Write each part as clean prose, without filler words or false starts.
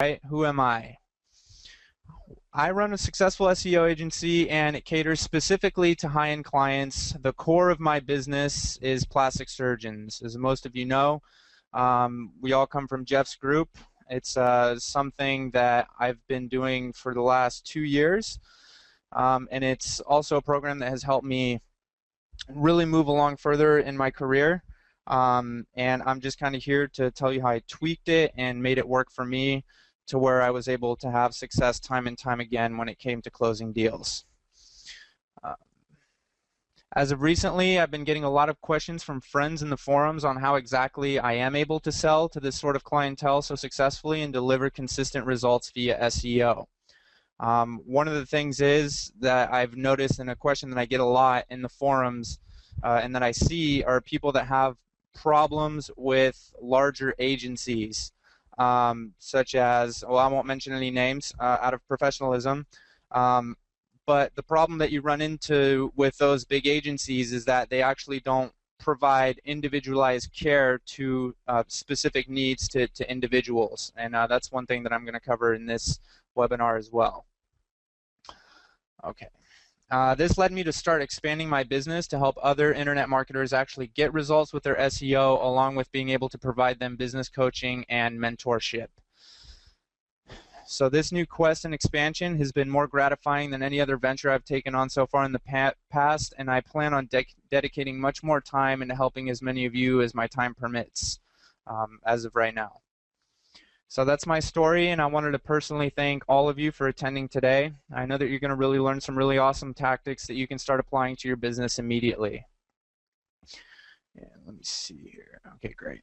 Right? Who am I? I run a successful SEO agency, and it caters specifically to high-end clients. The core of my business is plastic surgeons. As most of you know, we all come from Jeff's group. It's something that I've been doing for the last 2 years, and it's also a program that has helped me really move along further in my career. And I'm just kind of here to tell you how I tweaked it and made it work for me to where I was able to have success time and time again when it came to closing deals. As of recently, I've been getting a lot of questions from friends in the forums on how exactly I am able to sell to this sort of clientele so successfully and deliver consistent results via SEO. One of the things is that I've noticed, and a question that I get a lot in the forums and that I see, are people that have problems with larger agencies, such as, well, I won't mention any names out of professionalism, but the problem that you run into with those big agencies is that they actually don't provide individualized care to specific needs to individuals, and that's one thing that I'm going to cover in this webinar as well. Okay. This led me to start expanding my business to help other internet marketers actually get results with their SEO, along with being able to provide them business coaching and mentorship. So this new quest and expansion has been more gratifying than any other venture I've taken on so far in the past, and I plan on dedicating much more time into helping as many of you as my time permits as of right now. So that's my story, and I wanted to personally thank all of you for attending today. I know that you're going to really learn some really awesome tactics that you can start applying to your business immediately. Yeah, let me see here. Okay, great.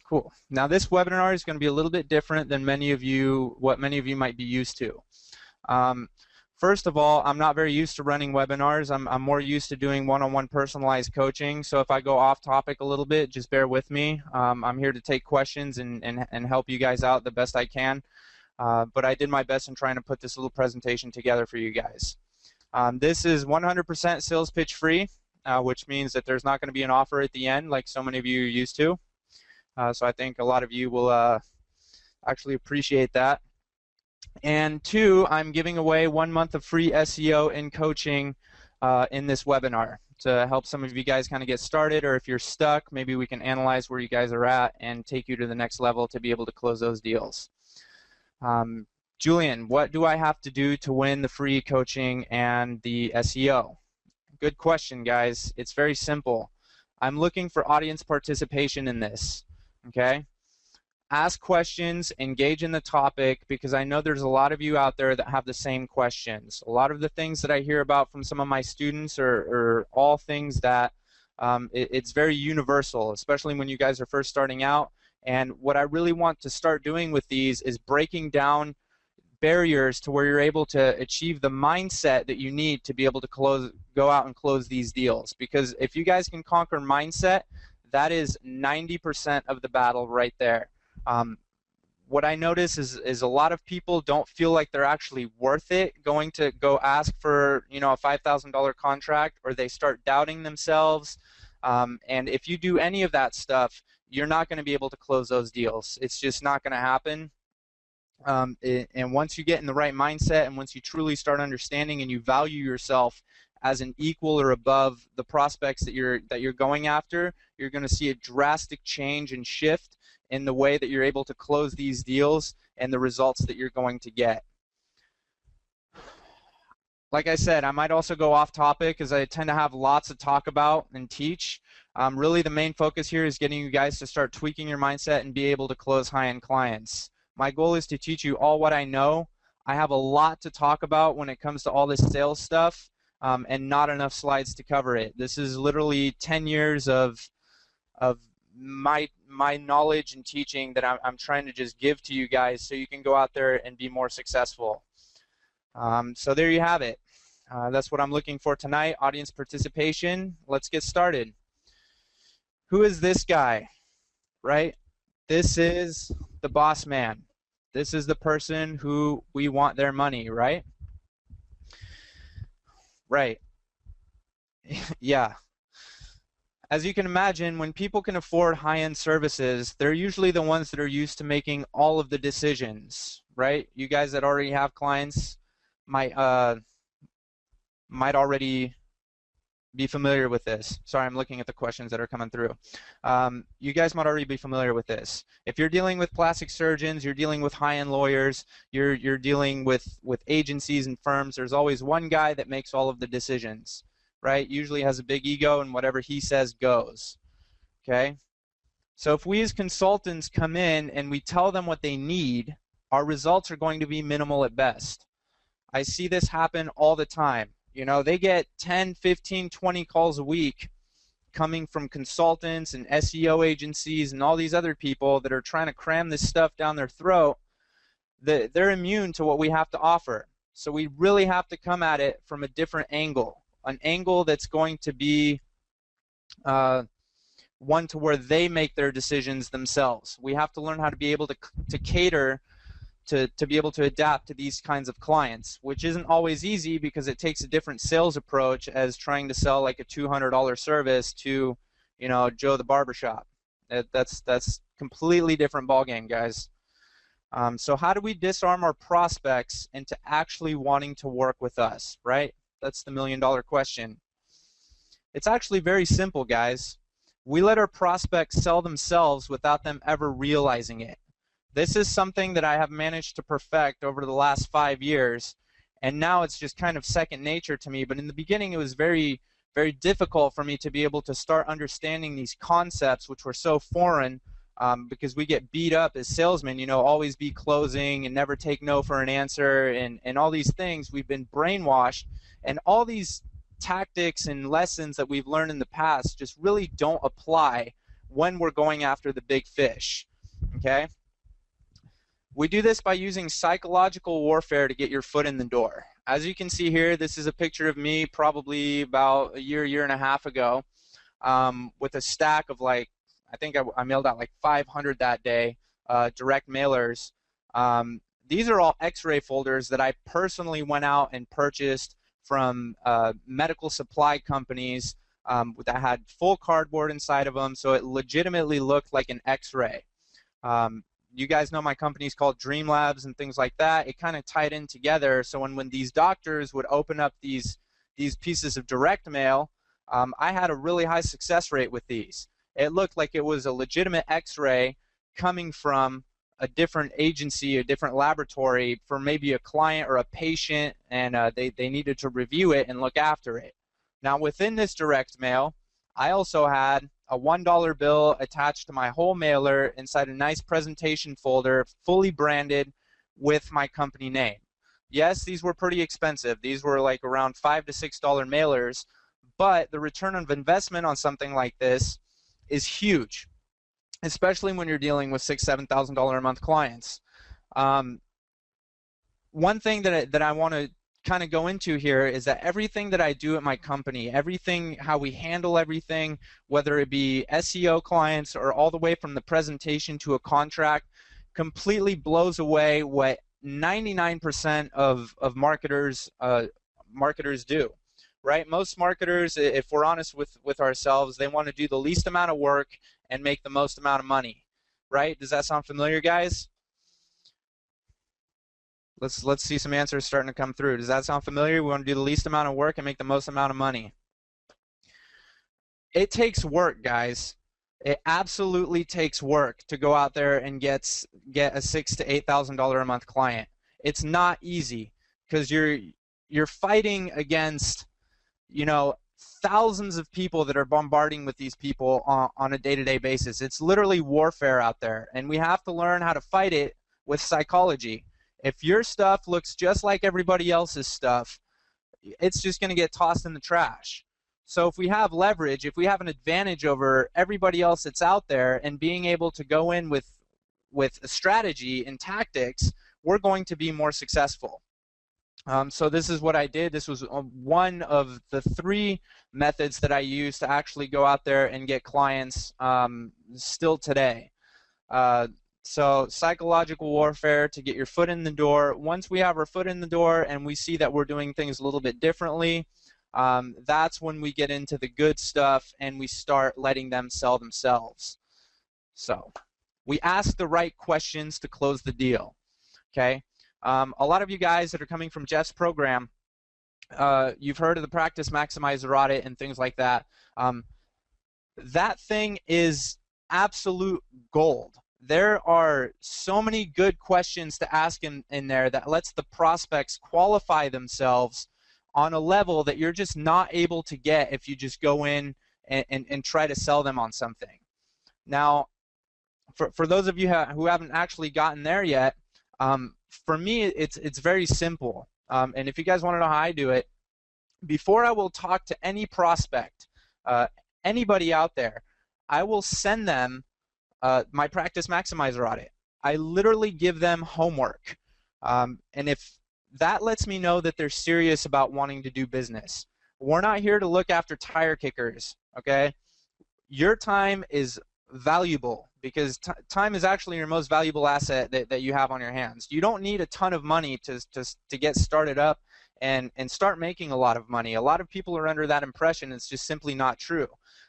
Cool. Now this webinar is going to be a little bit different than what many of you might be used to. First of all, I'm not very used to running webinars. I'm more used to doing one-on-one personalized coaching. So if I go off topic a little bit, just bear with me. I'm here to take questions and help you guys out the best I can. But I did my best in trying to put this little presentation together for you guys. This is 100% sales pitch free, which means that there's not going to be an offer at the end like so many of you are used to. So I think a lot of you will actually appreciate that. And 2, I'm giving away 1 month of free SEO and coaching in this webinar to help some of you guys kind of get started, or if you're stuck, maybe we can analyze where you guys are at and take you to the next level to be able to close those deals. Julian, what do I have to do to win the free coaching and the SEO? Good question, guys. It's very simple. I'm looking for audience participation in this, okay? Ask questions, engage in the topic, because I know there's a lot of you out there that have the same questions. A lot of the things that I hear about from some of my students are all things that it's very universal, especially when you guys are first starting out. And what I really want to start doing with these is breaking down barriers to where you're able to achieve the mindset that you need to be able to go out and close these deals. Because if you guys can conquer mindset, that is 90% of the battle right there. What I notice is a lot of people don't feel like they're actually worth it going to go ask for, you know, a $5,000 contract, or they start doubting themselves. And if you do any of that stuff, you're not going to be able to close those deals. It's just not going to happen. And once you get in the right mindset, and once you truly start understanding and you value yourself as an equal or above the prospects that you're going after, you're going to see a drastic change and shift in the way that you're able to close these deals and the results that you're going to get. Like I said, I might also go off topic, as I tend to have lots to talk about and teach. Really the main focus here is getting you guys to start tweaking your mindset and be able to close high-end clients. My goal is to teach you all what I know. I have a lot to talk about when it comes to all this sales stuff, and not enough slides to cover it. This is literally 10 years of my knowledge and teaching that I'm trying to just give to you guys so you can go out there and be more successful. So there you have it. That's what I'm looking for tonight, audience participation. Let's get started. Who is this guy, right? This is the boss man. This is the person who we want their money, right? Right. Yeah. As you can imagine, when people can afford high-end services, they're usually the ones that are used to making all of the decisions. right? You guys that already have clients might already be familiar with this. Sorry, I'm looking at the questions that are coming through. You guys might already be familiar with this. If you're dealing with plastic surgeons, you're dealing with high-end lawyers, you're dealing with agencies and firms, there's always one guy that makes all of the decisions, right? Usually has a big ego, and whatever he says goes, okay? So if we as consultants come in and we tell them what they need, our results are going to be minimal at best. I see this happen all the time. You know, they get 10, 15, 20 calls a week coming from consultants and SEO agencies and all these other people that are trying to cram this stuff down their throat. They're immune to what we have to offer. So we really have to come at it from a different angle, an angle that's going to be one to where they make their decisions themselves. We have to learn how to be able to cater to be able to adapt to these kinds of clients, which isn't always easy because it takes a different sales approach as trying to sell like a $200 service to, you know, Joe the barbershop. That's completely different ballgame, guys. So how do we disarm our prospects into actually wanting to work with us, right? That's the million-dollar question. It's actually very simple, guys. We let our prospects sell themselves without them ever realizing it. This is something that I have managed to perfect over the last 5 years, and now it's just kind of second nature to me. But in the beginning, it was very, very difficult for me to be able to start understanding these concepts, which were so foreign, because we get beat up as salesmen, you know, always be closing and never take no for an answer, and all these things. We've been brainwashed, and all these tactics and lessons that we've learned in the past just really don't apply when we're going after the big fish, okay? We do this by using psychological warfare to get your foot in the door. As you can see here, this is a picture of me probably about a year and a half ago, with a stack of like, I think I mailed out like 500 that day, direct mailers. These are all x-ray folders that I personally went out and purchased from medical supply companies that had full cardboard inside of them, so it legitimately looked like an x-ray. You guys know my company's called Dreamlabs and things like that. It kind of tied in together. So when these doctors would open up these pieces of direct mail, I had a really high success rate with these. It looked like it was a legitimate x-ray coming from a different agency, a different laboratory for maybe a client or a patient, and they needed to review it and look after it. Now within this direct mail, I also had a $1 bill attached to my whole mailer inside a nice presentation folder, fully branded with my company name. Yes, these were pretty expensive. These were like around $5 to $6 mailers, but the return of investment on something like this is huge, especially when you're dealing with $6,000, $7,000 a month clients. One thing that I want to kind of go into here is that everything that I do at my company, everything, how we handle everything, whether it be SEO clients or all the way from the presentation to a contract, completely blows away what 99% of marketers do, right? Most marketers, if we're honest with ourselves, they want to do the least amount of work and make the most amount of money, right? Does that sound familiar, guys? Let's see some answers starting to come through. Does that sound familiar? We want to do the least amount of work and make the most amount of money. It takes work, guys. It absolutely takes work to go out there and get a $6,000 to $8,000 a month client. It's not easy because you're fighting against, you know, thousands of people that are bombarding with these people on a day-to-day basis. It's literally warfare out there, and we have to learn how to fight it with psychology. If your stuff looks just like everybody else's stuff, it's just going to get tossed in the trash. So if we have leverage, if we have an advantage over everybody else that's out there and being able to go in with a strategy and tactics, we're going to be more successful. So this is what I did. This was one of the 3 methods that I used to actually go out there and get clients still today. So psychological warfare to get your foot in the door. Once we have our foot in the door and we see that we're doing things a little bit differently, that's when we get into the good stuff and we start letting them sell themselves. So we ask the right questions to close the deal. okay? A lot of you guys that are coming from Jeff's program, you've heard of the practice maximizer audit and things like that. That thing is absolute gold. There are so many good questions to ask in there that lets the prospects qualify themselves on a level that you're just not able to get if you just go in and try to sell them on something. Now, for those of you who haven't actually gotten there yet, for me, it's very simple. And if you guys want to know how I do it, before I will talk to any prospect, anybody out there, I will send them my practice maximizer audit. I literally give them homework. And if that lets me know that they're serious about wanting to do business. We're not here to look after tire kickers, okay? Your time is valuable because time is actually your most valuable asset that you have on your hands. You don't need a ton of money to get started up and start making a lot of money. A lot of people are under that impression. It's just simply not true.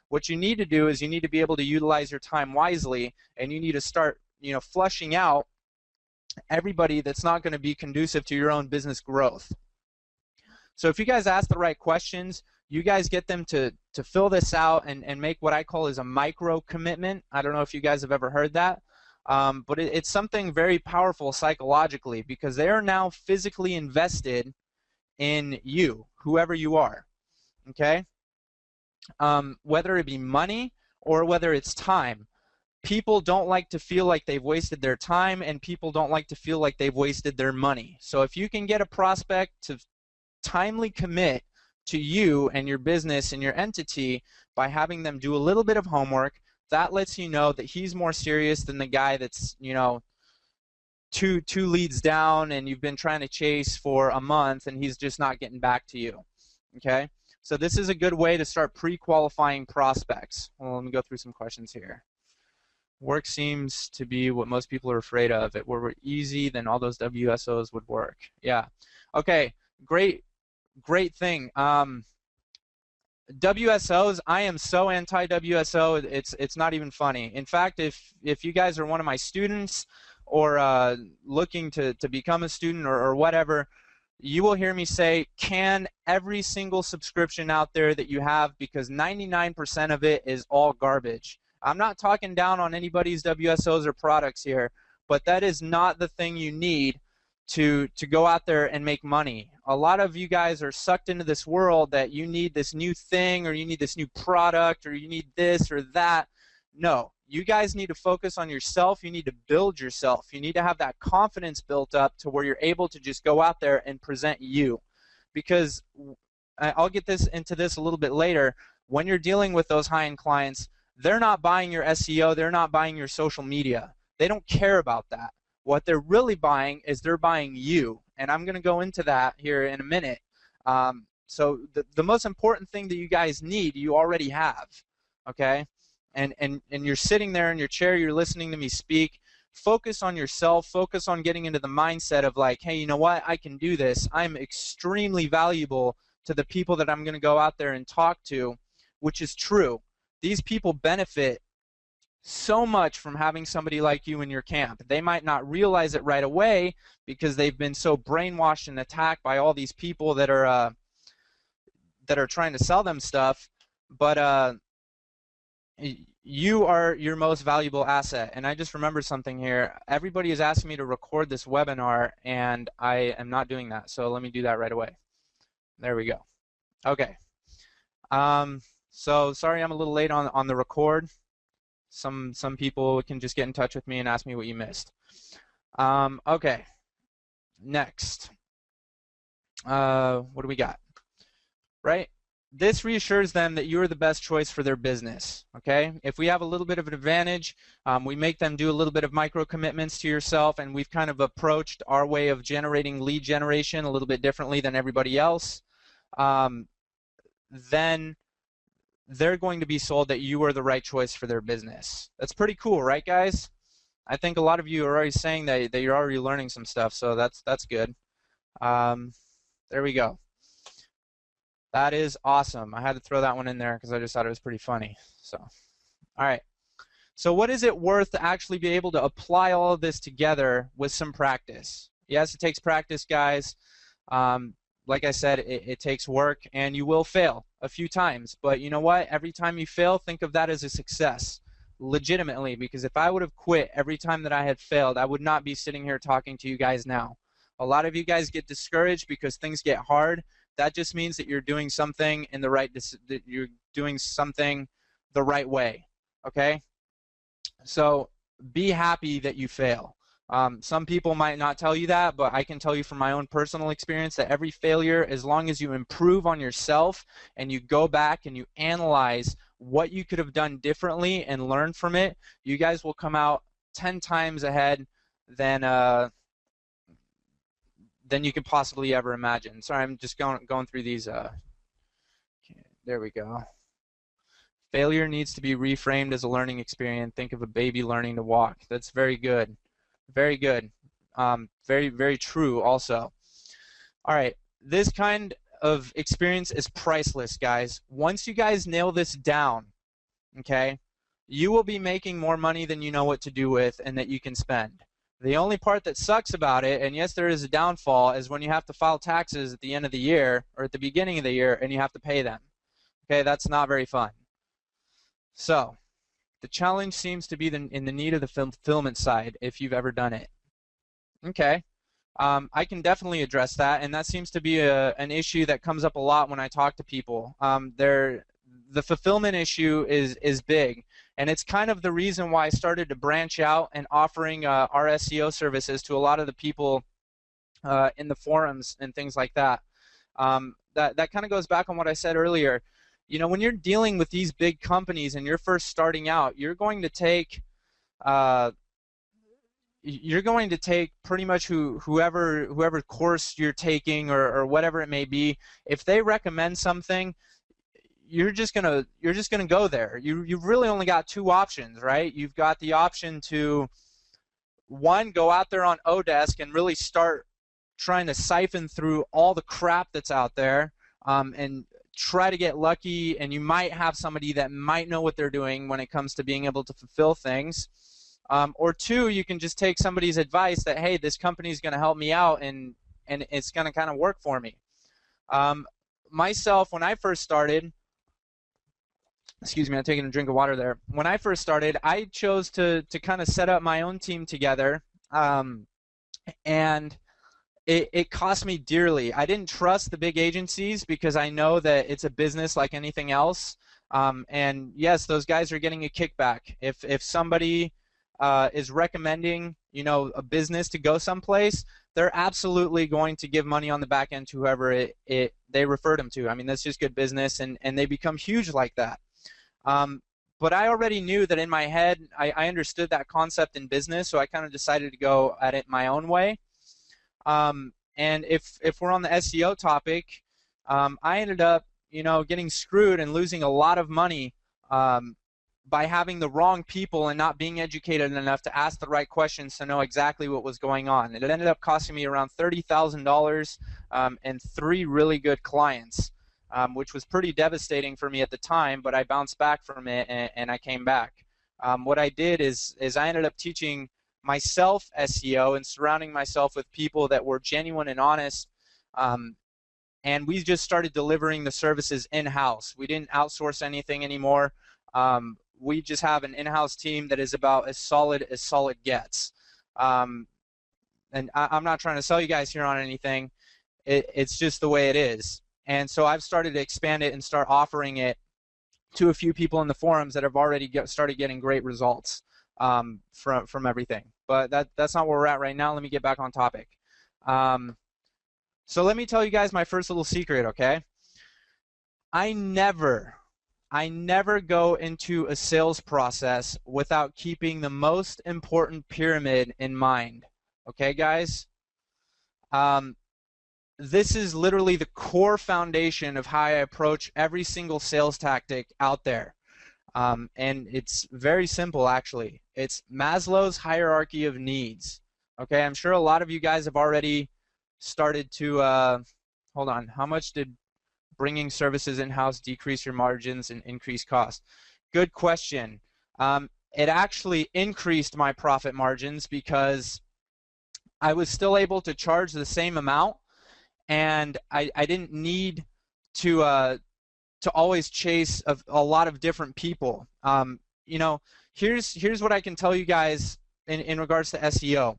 What you need to do is you need to be able to utilize your time wisely, and you need to start, flushing out everybody that's not going to be conducive to your own business growth. So if you guys ask the right questions, you guys get them to fill this out and make what I call is a micro commitment. I don't know if you guys have ever heard that, but it's something very powerful psychologically because they are now physically invested in you, whoever you are, okay? Whether it be money or whether it's time. People don't like to feel like they've wasted their time, and people don't like to feel like they've wasted their money. So if you can get a prospect to timely commit to you and your business and your entity by having them do a little bit of homework, that lets you know that he's more serious than the guy that's, two leads down and you've been trying to chase for a month and he's just not getting back to you, okay? So this is a good way to start pre-qualifying prospects. Well, let me go through some questions here. Work seems to be what most people are afraid of. If it were easy, then all those WSOs would work. Yeah. Okay, great thing. WSOs, I am so anti-WSO, it's not even funny. In fact, if you guys are one of my students or looking to become a student or whatever, you will hear me say, can every single subscription out there that you have, because 99% of it is all garbage. I'm not talking down on anybody's WSOs or products here, but that is not the thing you need to go out there and make money. A lot of you guys are sucked into this world that you need this new thing or you need this new product or you need this or that. No, you guys need to focus on yourself. You need to build yourself. You need to have that confidence built up to where you're able to just go out there and present you. Because I'll get into this a little bit later. When you're dealing with those high-end clients, they're not buying your SEO. They're not buying your social media. They don't care about that. What they're really buying is they're buying you. And I'm going to go into that here in a minute. So the most important thing that you guys need, you already have, okay? And you're sitting there in your chair, you're listening to me speak. Focus on yourself. Focus on getting into the mindset of like, hey, you know what? I can do this. I'm extremely valuable to the people that I'm going to go out there and talk to, which is true. These people benefit so much from having somebody like you in your camp. They might not realize it right away because they've been so brainwashed and attacked by all these people that are trying to sell them stuff, but you are your most valuable asset. And I just remembered something here. Everybody is asking me to record this webinar, and I am not doing that. So let me do that right away. There we go. Okay. So sorry I'm a little late on the record. Some people can just get in touch with me and ask me what you missed. Okay. Next. What do we got? Right? This reassures them that you are the best choice for their business. Okay? If we have a little bit of an advantage, we make them do a little bit of micro commitments to yourself, and we've kind of approached our way of generating lead generation a little bit differently than everybody else. Then they're going to be sold that you are the right choice for their business. That's pretty cool, right, guys? I think a lot of you are already saying that you're already learning some stuff, so that's good. There we go. That is awesome. I had to throw that one in there because I just thought it was pretty funny. So, all right. So what is it worth to actually be able to apply all of this together with some practice? Yes, it takes practice, guys. Um, like I said, it takes work, and you will fail a few times. But you know what? Every time you fail, think of that as a success, legitimately. Because if I would have quit every time that I had failed, I would not be sitting here talking to you guys now. A lot of you guys get discouraged because things get hard. That just means that you're doing something in the right, that you're doing something the right way. Okay? So be happy that you fail. Some people might not tell you that, but I can tell you from my own personal experience that every failure, as long as you improve on yourself and you go back and you analyze what you could have done differently and learn from it, you guys will come out 10 times ahead than you could possibly ever imagine. Sorry, I'm just going through these. There we go. Failure needs to be reframed as a learning experience. Think of a baby learning to walk. That's very good. Very good. Very, very true also. All right. This kind of experience is priceless, guys. Once you guys nail this down, okay, you will be making more money than you know what to do with and that you can spend. The only part that sucks about it, and yes, there is a downfall, is when you have to file taxes at the end of the year or at the beginning of the year and you have to pay them. Okay, that's not very fun. So, the challenge seems to be in the need of the fulfillment side, if you've ever done it. Okay, I can definitely address that, and that seems to be an issue that comes up a lot when I talk to people. The fulfillment issue is big, and it's kind of the reason why I started to branch out and offering our SEO services to a lot of the people in the forums and things like that. That kind of goes back on what I said earlier. You know, when you're dealing with these big companies and you're first starting out, you're going to take pretty much whoever course you're taking or whatever it may be. If they recommend something, you're just gonna go there. You've really only got two options, right? You've got the option to, one, go out there on Odesk and really start trying to siphon through all the crap that's out there, and try to get lucky, and you might have somebody that might know what they're doing when it comes to being able to fulfill things. Or two, you can just take somebody's advice that, hey, this company is going to help me out and it's going to kind of work for me. Myself, when I first started, excuse me, I'm taking a drink of water there. When I first started, I chose to kind of set up my own team together, and it cost me dearly. I didn't trust the big agencies because I know that it's a business like anything else. And yes, those guys are getting a kickback. If somebody is recommending, you know, a business to go someplace, they're absolutely going to give money on the back end to whoever they referred them to. I mean, that's just good business, and they become huge like that. But I already knew that in my head, I understood that concept in business, so I kind of decided to go at it my own way. And if we're on the SEO topic, I ended up, you know, getting screwed and losing a lot of money by having the wrong people and not being educated enough to ask the right questions to know exactly what was going on. And it ended up costing me around $30,000 and 3 really good clients, which was pretty devastating for me at the time, but I bounced back from it and I came back. What I did is I ended up teaching myself SEO and surrounding myself with people that were genuine and honest, and we just started delivering the services in-house. We didn't outsource anything anymore. We just have an in-house team that is about as solid gets. And I'm not trying to sell you guys here on anything. It's just the way it is. And so I've started to expand it and start offering it to a few people in the forums that have already started getting great results from everything. But that's not where we're at right now. Let me get back on topic. So let me tell you guys my first little secret, okay? I never go into a sales process without keeping the most important pyramid in mind. Okay, guys? This is literally the core foundation of how I approach every single sales tactic out there. And it's very simple, actually. It's Maslow's hierarchy of needs. Okay, I'm sure a lot of you guys have already started to, hold on, how much did bringing services in-house decrease your margins and increase costs? Good question. It actually increased my profit margins because I was still able to charge the same amount, and I didn't need to always chase a lot of different people. You know, here's what I can tell you guys in regards to SEO.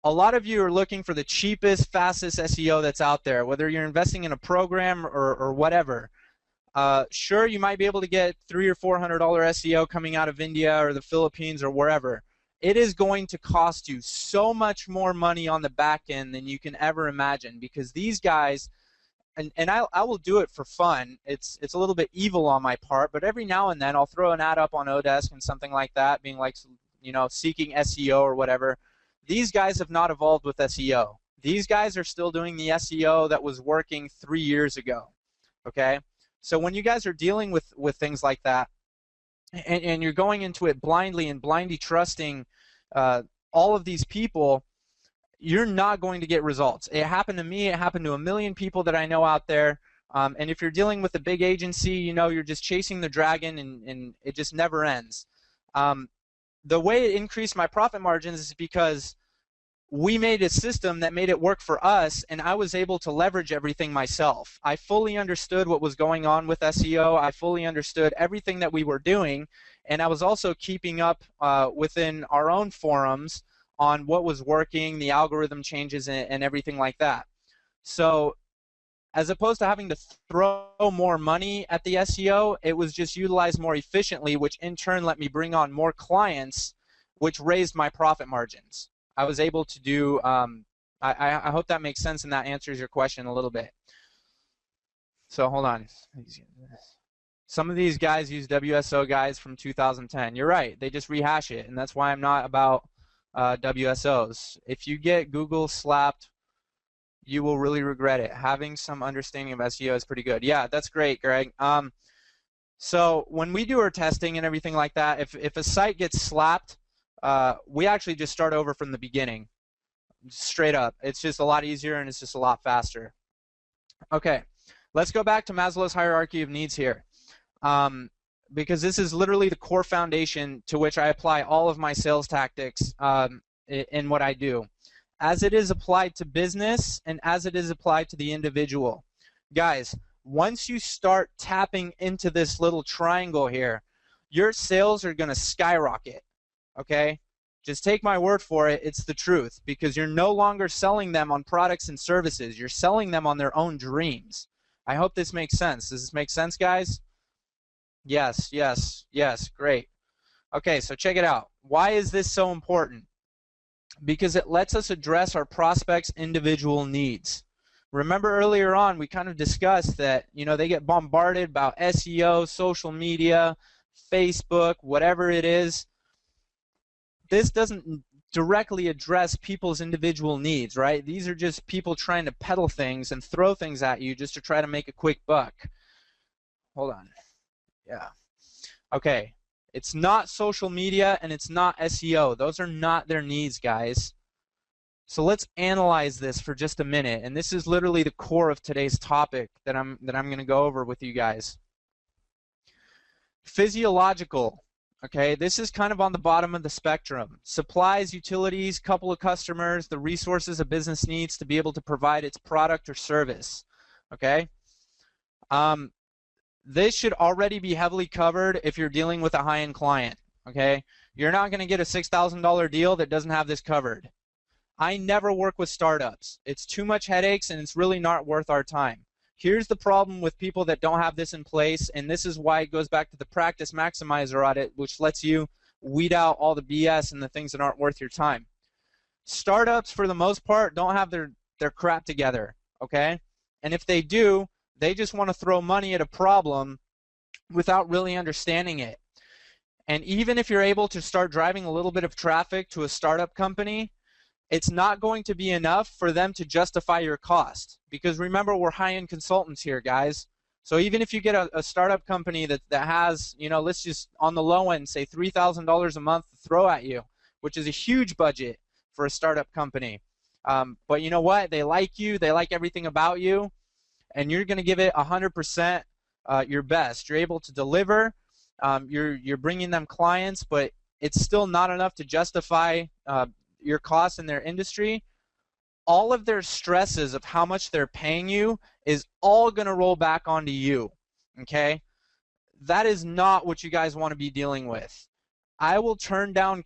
A lot of you are looking for the cheapest, fastest SEO that's out there, whether you're investing in a program or whatever. Sure, you might be able to get $300 or $400 SEO coming out of India or the Philippines or wherever. It is going to cost you so much more money on the back end than you can ever imagine, because these guys, and I will do it for fun. It's a little bit evil on my part, but every now and then I'll throw an ad up on Odesk and something like that, being like, you know, seeking SEO or whatever. These guys have not evolved with SEO. These guys are still doing the SEO that was working 3 years ago. Okay, so when you guys are dealing with things like that, and you're going into it blindly and blindly trusting all of these people, you're not going to get results. It happened to me. It happened to a million people that I know out there. And if you're dealing with a big agency, you know, you're just chasing the dragon, and it just never ends. The way it increased my profit margins is because we made a system that made it work for us, and I was able to leverage everything myself. I fully understood what was going on with SEO. I fully understood everything that we were doing, and I was also keeping up within our own forums on what was working, the algorithm changes, and everything like that. So as opposed to having to throw more money at the SEO, it was just utilized more efficiently, which in turn let me bring on more clients, which raised my profit margins. I was able to do, I hope that makes sense and that answers your question a little bit. So hold on. Some of these guys use WSO guides from 2010. You're right. They just rehash it, and that's why I'm not about WSOs. If you get Google slapped, you will really regret it. Having some understanding of SEO is pretty good. Yeah, that's great, Greg. So when we do our testing and everything like that, if a site gets slapped, we actually just start over from the beginning, straight up. It's just a lot easier, and it's just a lot faster. Okay, let's go back to Maslow's hierarchy of needs here, because this is literally the core foundation to which I apply all of my sales tactics in what I do, as it is applied to business and as it is applied to the individual. Guys, once you start tapping into this little triangle here, your sales are going to skyrocket. Okay, just take my word for it. It's the truth, because you're no longer selling them on products and services. You're selling them on their own dreams. I hope this makes sense. Does this make sense, guys? Yes, yes, yes. Great. Okay, so check it out. Why is this so important? Because it lets us address our prospects' individual needs. Remember earlier on, we kind of discussed that, you know, they get bombarded about SEO, social media, Facebook, whatever it is. This doesn't directly address people's individual needs, right? These are just people trying to peddle things and throw things at you just to try to make a quick buck. Hold on. Yeah. Okay. It's not social media and it's not SEO. Those are not their needs, guys. So let's analyze this for just a minute. And this is literally the core of today's topic that I'm going to go over with you guys. Physiological. Okay, this is kind of on the bottom of the spectrum. Supplies, utilities, couple of customers, the resources a business needs to be able to provide its product or service. Okay, this should already be heavily covered if you're dealing with a high-end client. Okay, you're not going to get a $6,000 deal that doesn't have this covered. I never work with startups. It's too much headaches, and it's really not worth our time. Here's the problem with people that don't have this in place, and this is why it goes back to the practice maximizer audit, which lets you weed out all the BS and the things that aren't worth your time. Startups, for the most part, don't have their crap together, okay? And if they do, they just want to throw money at a problem without really understanding it. And even if you're able to start driving a little bit of traffic to a startup company, it's not going to be enough for them to justify your cost. Because remember, we're high-end consultants here, guys. So even if you get a startup company that has, you know, let's just on the low end say $3,000 a month to throw at you, which is a huge budget for a startup company. But you know what? They like you. They like everything about you. And you're going to give it 100% your best. You're able to deliver. You're bringing them clients, but it's still not enough to justify your costs in their industry. all of their stresses of how much they're paying you is all going to roll back onto you, okay? That is not what you guys want to be dealing with. I will turn down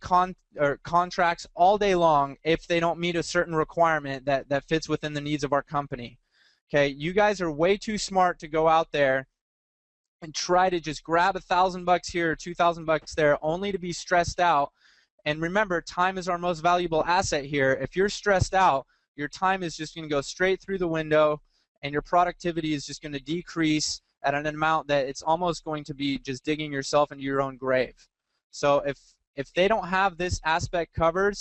contracts all day long if they don't meet a certain requirement that fits within the needs of our company. Okay, you guys are way too smart to go out there and try to just grab $1,000 here or $2,000 there only to be stressed out. And remember, time is our most valuable asset here. If you're stressed out, your time is just going to go straight through the window and your productivity is just going to decrease at an amount that it's almost going to be just digging yourself into your own grave. So if they don't have this aspect covered,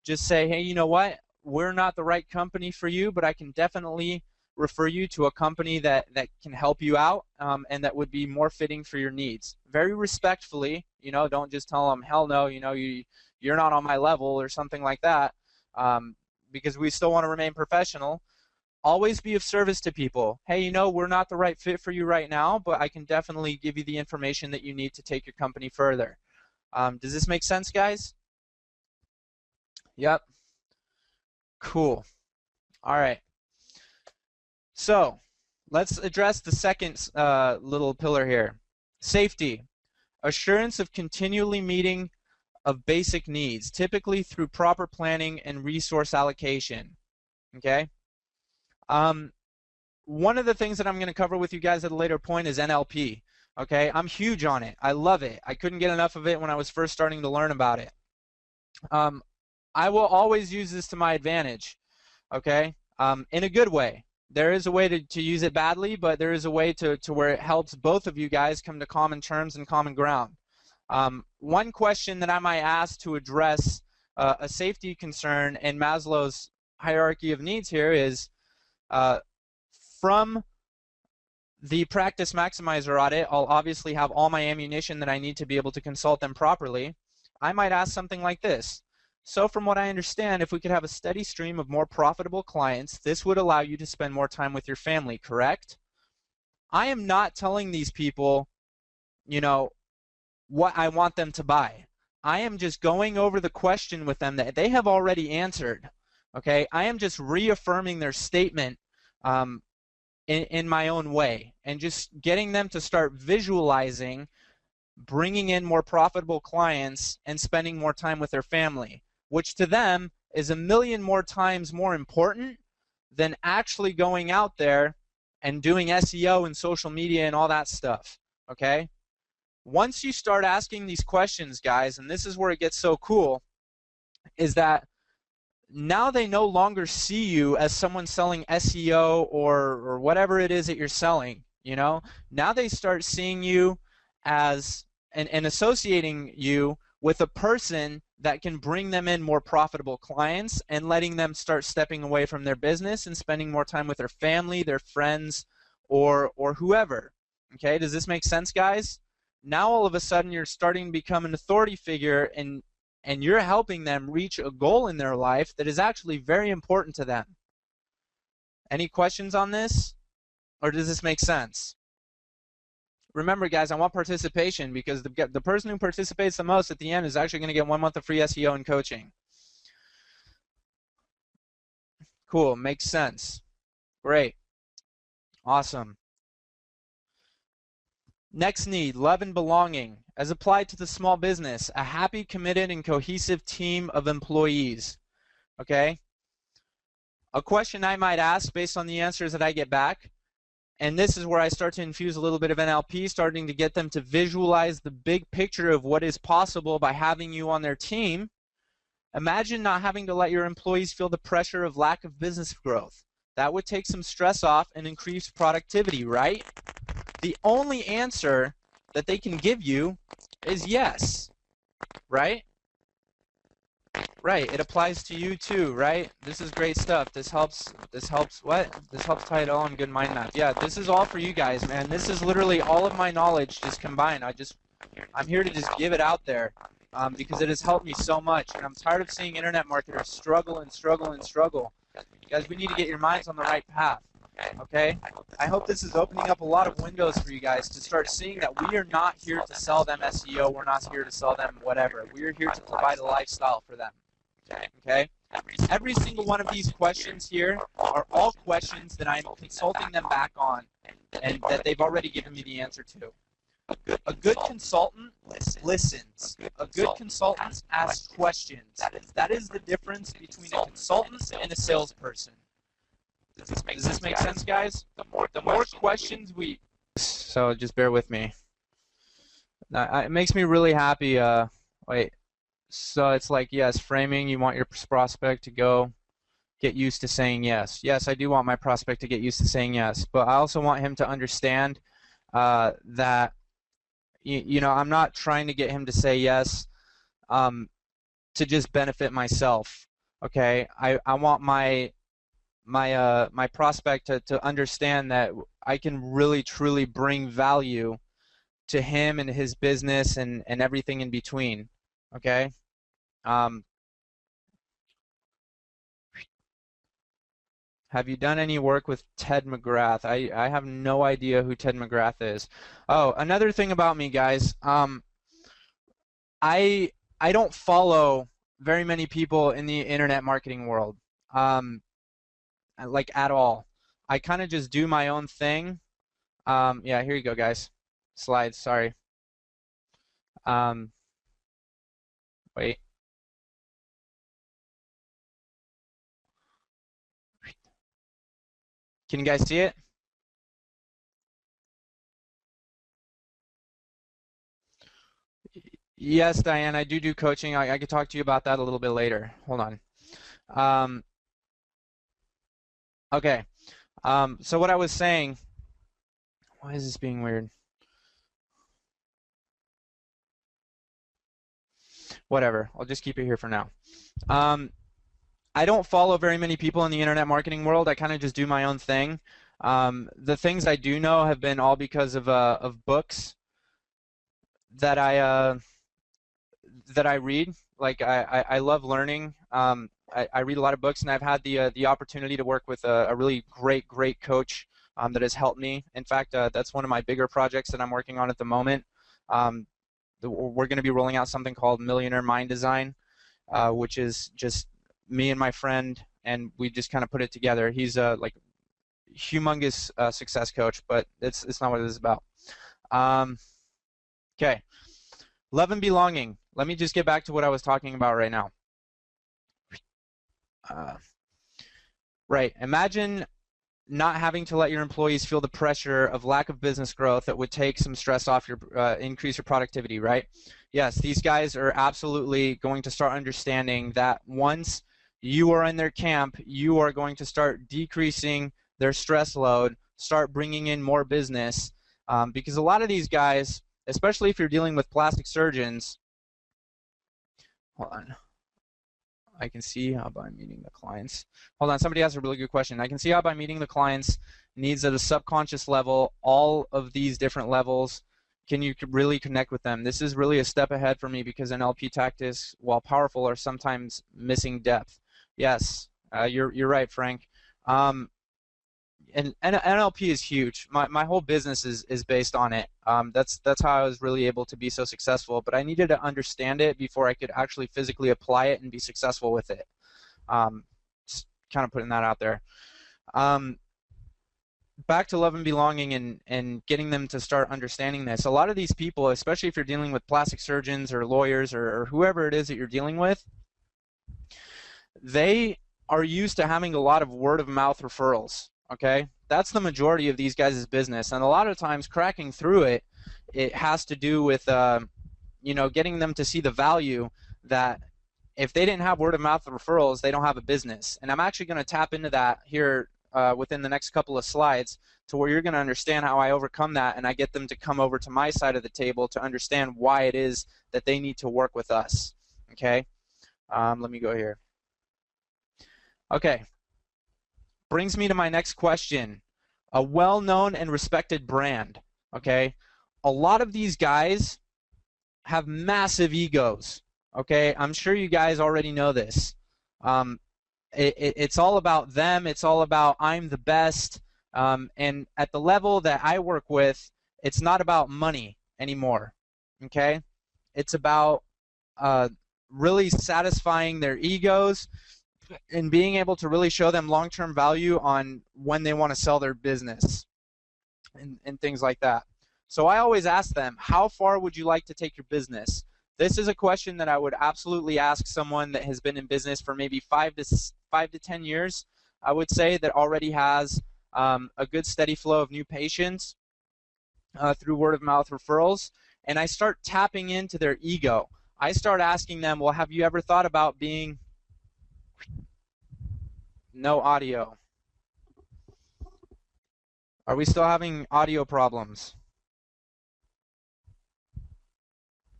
just say, hey, you know what? We're not the right company for you, but I can definitely refer you to a company that can help you out and that would be more fitting for your needs. Very respectfully, don't just tell them, hell no, you're not on my level or something like that, because we still want to remain professional. Always be of service to people. Hey, we're not the right fit for you right now, but I can definitely give you the information that you need to take your company further. Does this make sense, guys? Yep. Cool. All right. So let's address the second little pillar here. Safety. Assurance of continually meeting of basic needs, typically through proper planning and resource allocation. Okay? One of the things that I'm going to cover with you guys at a later point is NLP. Okay? I'm huge on it. I love it. I couldn't get enough of it when I was first starting to learn about it. I will always use this to my advantage. Okay? In a good way. There is a way to use it badly, but there is a way to where it helps both of you guys come to common terms and common ground. One question that I might ask to address a safety concern in Maslow's hierarchy of needs here is from the practice maximizer audit, I'll obviously have all my ammunition that I need to be able to consult them properly. I might ask something like this. So from what I understand, if we could have a steady stream of more profitable clients, this would allow you to spend more time with your family, correct? I am not telling these people, what I want them to buy. I am just going over the question with them that they have already answered. Okay, I am just reaffirming their statement in my own way and just getting them to start visualizing bringing in more profitable clients and spending more time with their family, which to them is a million more times more important than actually going out there and doing SEO and social media and all that stuff, okay? Once you start asking these questions, guys, and this is where it gets so cool, is that now they no longer see you as someone selling SEO or whatever it is that you're selling, Now they start seeing you as and associating you with a person that can bring them in more profitable clients and letting them start stepping away from their business and spending more time with their family, their friends, or whoever. Okay, does this make sense, guys? Now all of a sudden you're starting to become an authority figure and you're helping them reach a goal in their life that is actually very important to them. Any questions on this? Or does this make sense? Remember, guys, I want participation because the person who participates the most at the end is actually going to get 1 month of free SEO and coaching. Cool. Makes sense. Great. Awesome. Next need, love and belonging. As applied to the small business, a happy, committed, and cohesive team of employees. Okay? A question I might ask based on the answers that I get back, and this is where I start to infuse a little bit of NLP, starting to get them to visualize the big picture of what is possible by having you on their team. Imagine not having to let your employees feel the pressure of lack of business growth. That would take some stress off and increase productivity, right? The only answer that they can give you is yes, right? Right, it applies to you too, right? This is great stuff. This helps what? This helps tie it all in good mind map. Yeah, this is all for you guys, man. This is literally all of my knowledge just combined. I'm here to just give it out there because it has helped me so much. And I'm tired of seeing internet marketers struggle and struggle and struggle. Guys, we need to get your minds on the right path, okay? I hope this is opening up a lot of windows for you guys to start seeing that we are not here to sell them SEO. We're not here to sell them whatever. We are here to provide a lifestyle for them. Okay? Every single one of these questions here are all questions that I'm consulting them back on and that they've already given me the answer to. A good consultant listens. A good consultant asks questions. That is the difference between a consultant and a salesperson. Does this make sense, guys? The more questions we... So just bear with me. It makes me really happy. Wait. So it's like, yes, framing, you want your prospect to go get used to saying yes. Yes, I do want my prospect to get used to saying yes, but I also want him to understand that, you know, I'm not trying to get him to say yes to just benefit myself. Okay, I want my prospect to understand that I can really truly bring value to him and his business and everything in between. Okay. Have you done any work with Ted McGrath? I have no idea who Ted McGrath is. Oh, another thing about me, guys. I don't follow very many people in the internet marketing world, like at all. I kind of just do my own thing. Yeah, here you go, guys. Slides. Sorry. Wait. Can you guys see it? Yes, Diane, I do coaching. I could talk to you about that a little bit later. Hold on. Okay. So what I was saying, why is this being weird? Whatever, I'll just keep it here for now. I don't follow very many people in the internet marketing world. I kind of just do my own thing. The things I do know have been all because of books that I read. Like I love learning. I read a lot of books, and I've had the opportunity to work with a really great coach that has helped me. In fact, that's one of my bigger projects that I'm working on at the moment. We're going to be rolling out something called Millionaire Mind Design, which is just me and my friend, and we just kind of put it together. He's a like humongous success coach, but it's not what it is about. Okay, love and belonging. Let me just get back to what I was talking about right now. Right, imagine not having to let your employees feel the pressure of lack of business growth that would take some stress off your, increase your productivity, right? Yes, these guys are absolutely going to start understanding that once you are in their camp, you are going to start decreasing their stress load, start bringing in more business, because a lot of these guys, especially if you're dealing with plastic surgeons, hold on. I can see how by meeting the clients. Hold on, somebody asked a really good question. I can see how by meeting the clients' needs at a subconscious level, all of these different levels, can you really connect with them? This is really a step ahead for me because NLP tactics, while powerful, are sometimes missing depth. Yes, you're right, Frank. And NLP is huge. My whole business is based on it. That's how I was really able to be so successful. But I needed to understand it before I could actually physically apply it and be successful with it. Just kind of putting that out there. Back to love and belonging and getting them to start understanding this. A lot of these people, especially if you're dealing with plastic surgeons or lawyers or whoever it is that you're dealing with, they are used to having a lot of word-of-mouth referrals. Okay, that's the majority of these guys' business, and a lot of times cracking through it, it has to do with you know, getting them to see the value that if they didn't have word-of-mouth referrals, they don't have a business. And I'm actually going to tap into that here within the next couple of slides, to where you're going to understand how I overcome that, and I get them to come over to my side of the table to understand why it is that they need to work with us. Okay, let me go here. Okay. Brings me to my next question. A well-known and respected brand, okay? A lot of these guys have massive egos, okay? I'm sure you guys already know this. It's all about them. It's all about I'm the best. And at the level that I work with, it's not about money anymore, okay? It's about really satisfying their egos and being able to really show them long-term value on when they want to sell their business and things like that. So I always ask them, how far would you like to take your business? This is a question that I would absolutely ask someone that has been in business for maybe 5 to 10 years, I would say, that already has a good steady flow of new patients through word of mouth referrals. And I start tapping into their ego. I start asking them, well, have you ever thought about being no audio? Are we still having audio problems?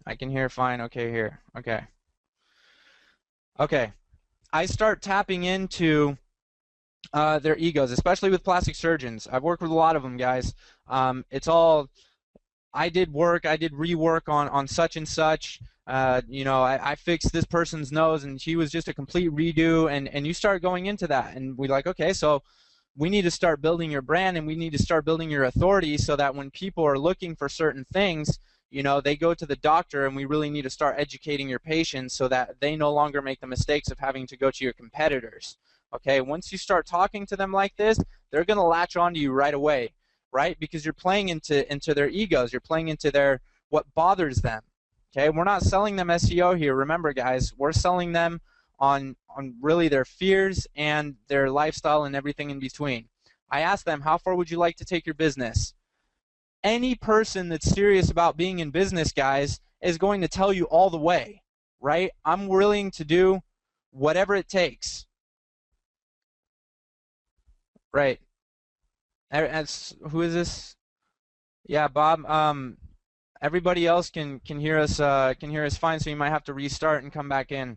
I can hear fine. Okay, here. Okay. Okay. I start tapping into their egos, especially with plastic surgeons. I've worked with a lot of them, guys. It's all, I did rework on such and such. You know, I fixed this person's nose and he was just a complete redo, and you start going into that, and we're like, okay, so we need to start building your brand and we need to start building your authority so that when people are looking for certain things, you know, they go to the doctor, and we really need to start educating your patients so that they no longer make the mistakes of having to go to your competitors. Okay, once you start talking to them like this, they're going to latch onto you right away, right? Because you're playing into their egos. You're playing into what bothers them. Okay, we're not selling them SEO here. Remember, guys, we're selling them on really their fears and their lifestyle and everything in between. I asked them, how far would you like to take your business? Any person that's serious about being in business, guys, is going to tell you all the way, right? I'm willing to do whatever it takes. Right. Who is this? Yeah, Bob. Everybody else can hear us fine, so you might have to restart and come back in.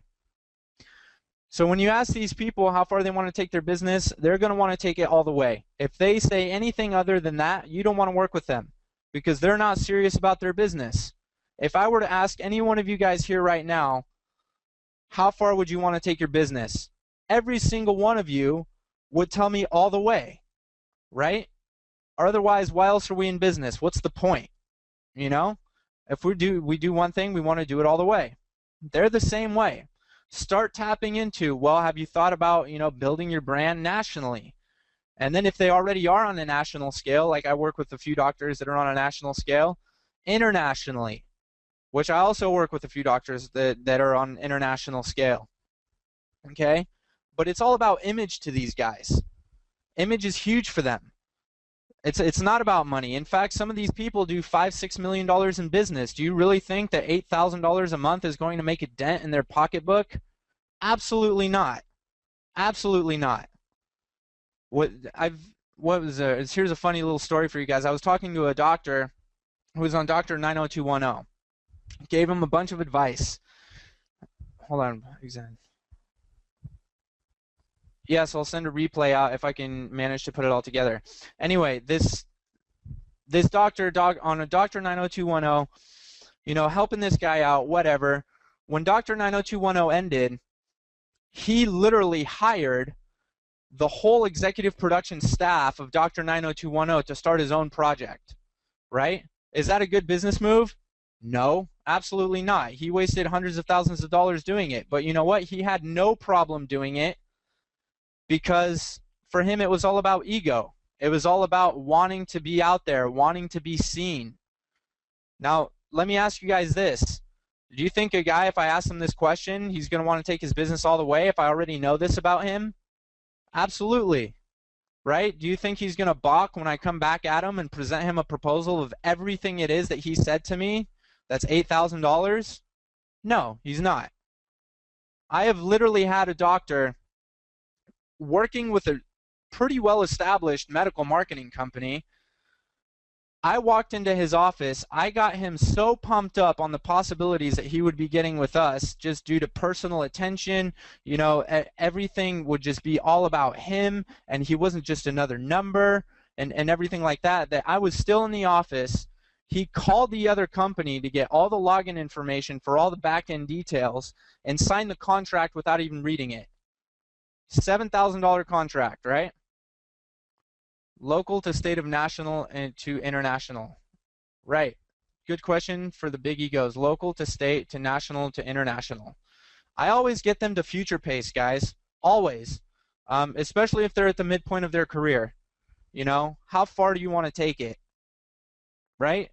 So when you ask these people how far they want to take their business, they're going to want to take it all the way. If they say anything other than that, you don't want to work with them because they're not serious about their business. If I were to ask any one of you guys here right now, how far would you want to take your business? Every single one of you would tell me all the way, right? Otherwise, why else are we in business? What's the point? You know, if we do one thing, we want to do it all the way. They're the same way. Start tapping into, well, have you thought about, you know, building your brand nationally? And then if they already are on a national scale, like I work with a few doctors that are on a national scale, internationally, which I also work with a few doctors that are on international scale. Okay? But it's all about image to these guys. Image is huge for them. It's not about money. In fact, some of these people do $5-6 million in business. Do you really think that $8,000 a month is going to make a dent in their pocketbook? Absolutely not. Absolutely not. Here's a funny little story for you guys. I was talking to a doctor who was on Dr. 90210. Gave him a bunch of advice. Hold on. Yes, I'll send a replay out if I can manage to put it all together. Anyway, this doctor on a Dr. 90210, you know, helping this guy out, whatever. When Dr. 90210 ended, he literally hired the whole executive production staff of Dr. 90210 to start his own project, right? Is that a good business move? No, absolutely not. He wasted hundreds of thousands of dollars doing it. But you know what? He had no problem doing it because for him it was all about ego. It was all about wanting to be out there, wanting to be seen. Now, let me ask you guys this. Do you think a guy, if I ask him this question, he's going to want to take his business all the way if I already know this about him? Absolutely. Right? Do you think he's going to balk when I come back at him and present him a proposal of everything it is that he said to me that's $8,000? No, he's not. I have literally had a doctor working with a pretty well-established medical marketing company. I walked into his office. I got him so pumped up on the possibilities that he would be getting with us just due to personal attention. You know, everything would just be all about him, and he wasn't just another number and everything like that, that I was still in the office. He called the other company to get all the login information for all the back-end details and signed the contract without even reading it. $7,000 contract, right? Local to state of national and to international. Right. Good question for the big egos. Local to state to national to international. I always get them to future pace, guys. Always. Especially if they're at the midpoint of their career. You know, how far do you want to take it? Right?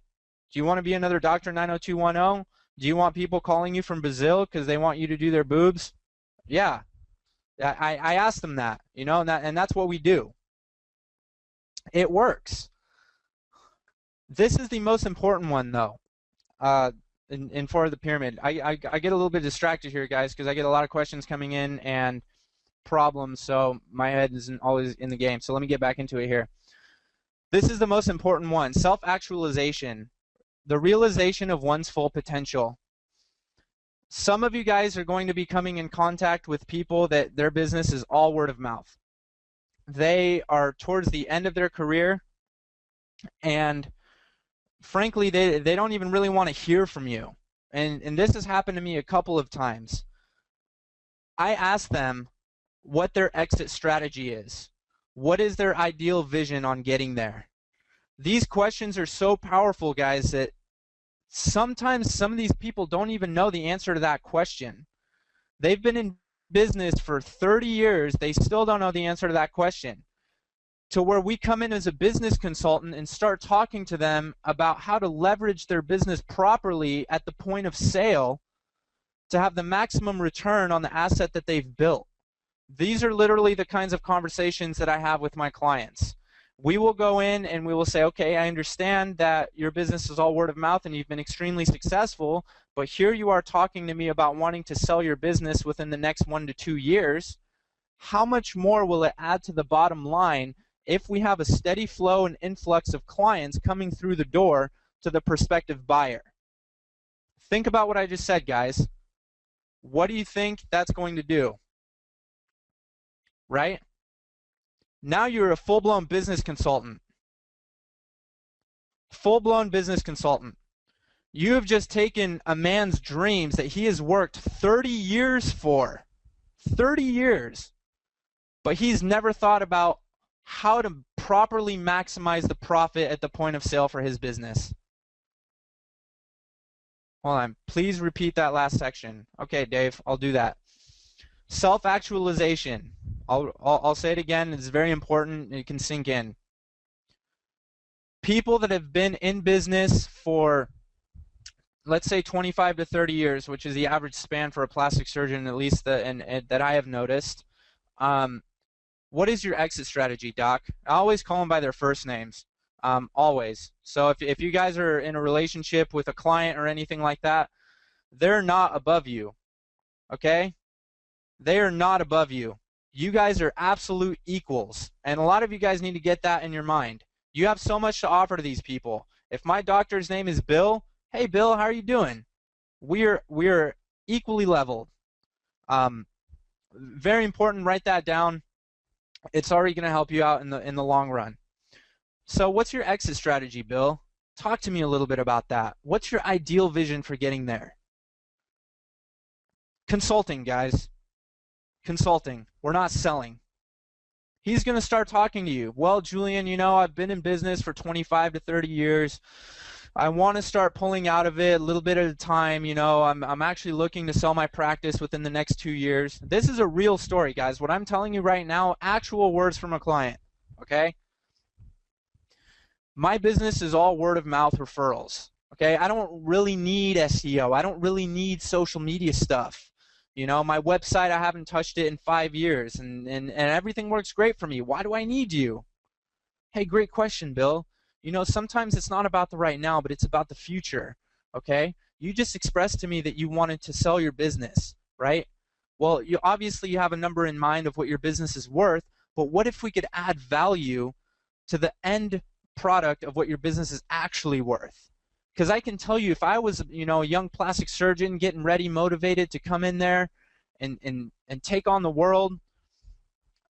Do you want to be another Dr. 90210? Do you want people calling you from Brazil because they want you to do their boobs? Yeah. I asked them that, you know, and that's what we do. It works. This is the most important one, though, in for the pyramid. I get a little bit distracted here, guys, because I get a lot of questions coming in and problems, so my head isn't always in the game. So let me get back into it here. This is the most important one, self-actualization, the realization of one's full potential. Some of you guys are going to be coming in contact with people that their business is all word of mouth. They are towards the end of their career, and frankly, they don't even really want to hear from you. And this has happened to me a couple of times. I ask them what their exit strategy is. What is their ideal vision on getting there? These questions are so powerful, guys, that sometimes some of these people don't even know the answer to that question. They've been in business for 30 years. They still don't know the answer to that question. To where we come in as a business consultant and start talking to them about how to leverage their business properly at the point of sale to have the maximum return on the asset that they've built. These are literally the kinds of conversations that I have with my clients. We will go in and we will say, okay, I understand that your business is all word of mouth and you've been extremely successful, but here you are talking to me about wanting to sell your business within the next 1 to 2 years. How much more will it add to the bottom line if we have a steady flow and influx of clients coming through the door to the prospective buyer? Think about what I just said, guys. What do you think that's going to do? Right? Now you're a full-blown business consultant. Full-blown business consultant. You have just taken a man's dreams that he has worked 30 years for. 30 years. But he's never thought about how to properly maximize the profit at the point of sale for his business. Hold on. Please repeat that last section. Okay, Dave, I'll do that. Self-actualization. I'll say it again. It's very important. It can sink in. People that have been in business for, let's say, 25 to 30 years, which is the average span for a plastic surgeon, at least that I have noticed. What is your exit strategy, Doc? I always call them by their first names. Always. So if you guys are in a relationship with a client or anything like that, they're not above you. Okay? They are not above you. You guys are absolute equals. And a lot of you guys need to get that in your mind. You have so much to offer to these people. If my doctor's name is Bill, hey Bill, how are you doing? We're equally leveled. Very important, write that down. It's already going to help you out in the long run. So what's your exit strategy, Bill? Talk to me a little bit about that. What's your ideal vision for getting there? Consulting, guys. Consulting. We're not selling. He's going to start talking to you. Well, Julian, you know, I've been in business for 25 to 30 years. I want to start pulling out of it a little bit at a time. You know, I'm actually looking to sell my practice within the next 2 years. This is a real story, guys. What I'm telling you right now, actual words from a client, okay? My business is all word of mouth referrals, okay? I don't really need SEO. I don't really need social media stuff. You know, my website, I haven't touched it in 5 years, and everything works great for me. Why do I need you? Hey, great question, Bill. You know, sometimes it's not about the right now, but it's about the future, okay? You just expressed to me that you wanted to sell your business, right? Well, obviously you have a number in mind of what your business is worth, but what if we could add value to the end product of what your business is actually worth? Because I can tell you, if I was, you know, a young plastic surgeon getting ready, motivated to come in there and take on the world,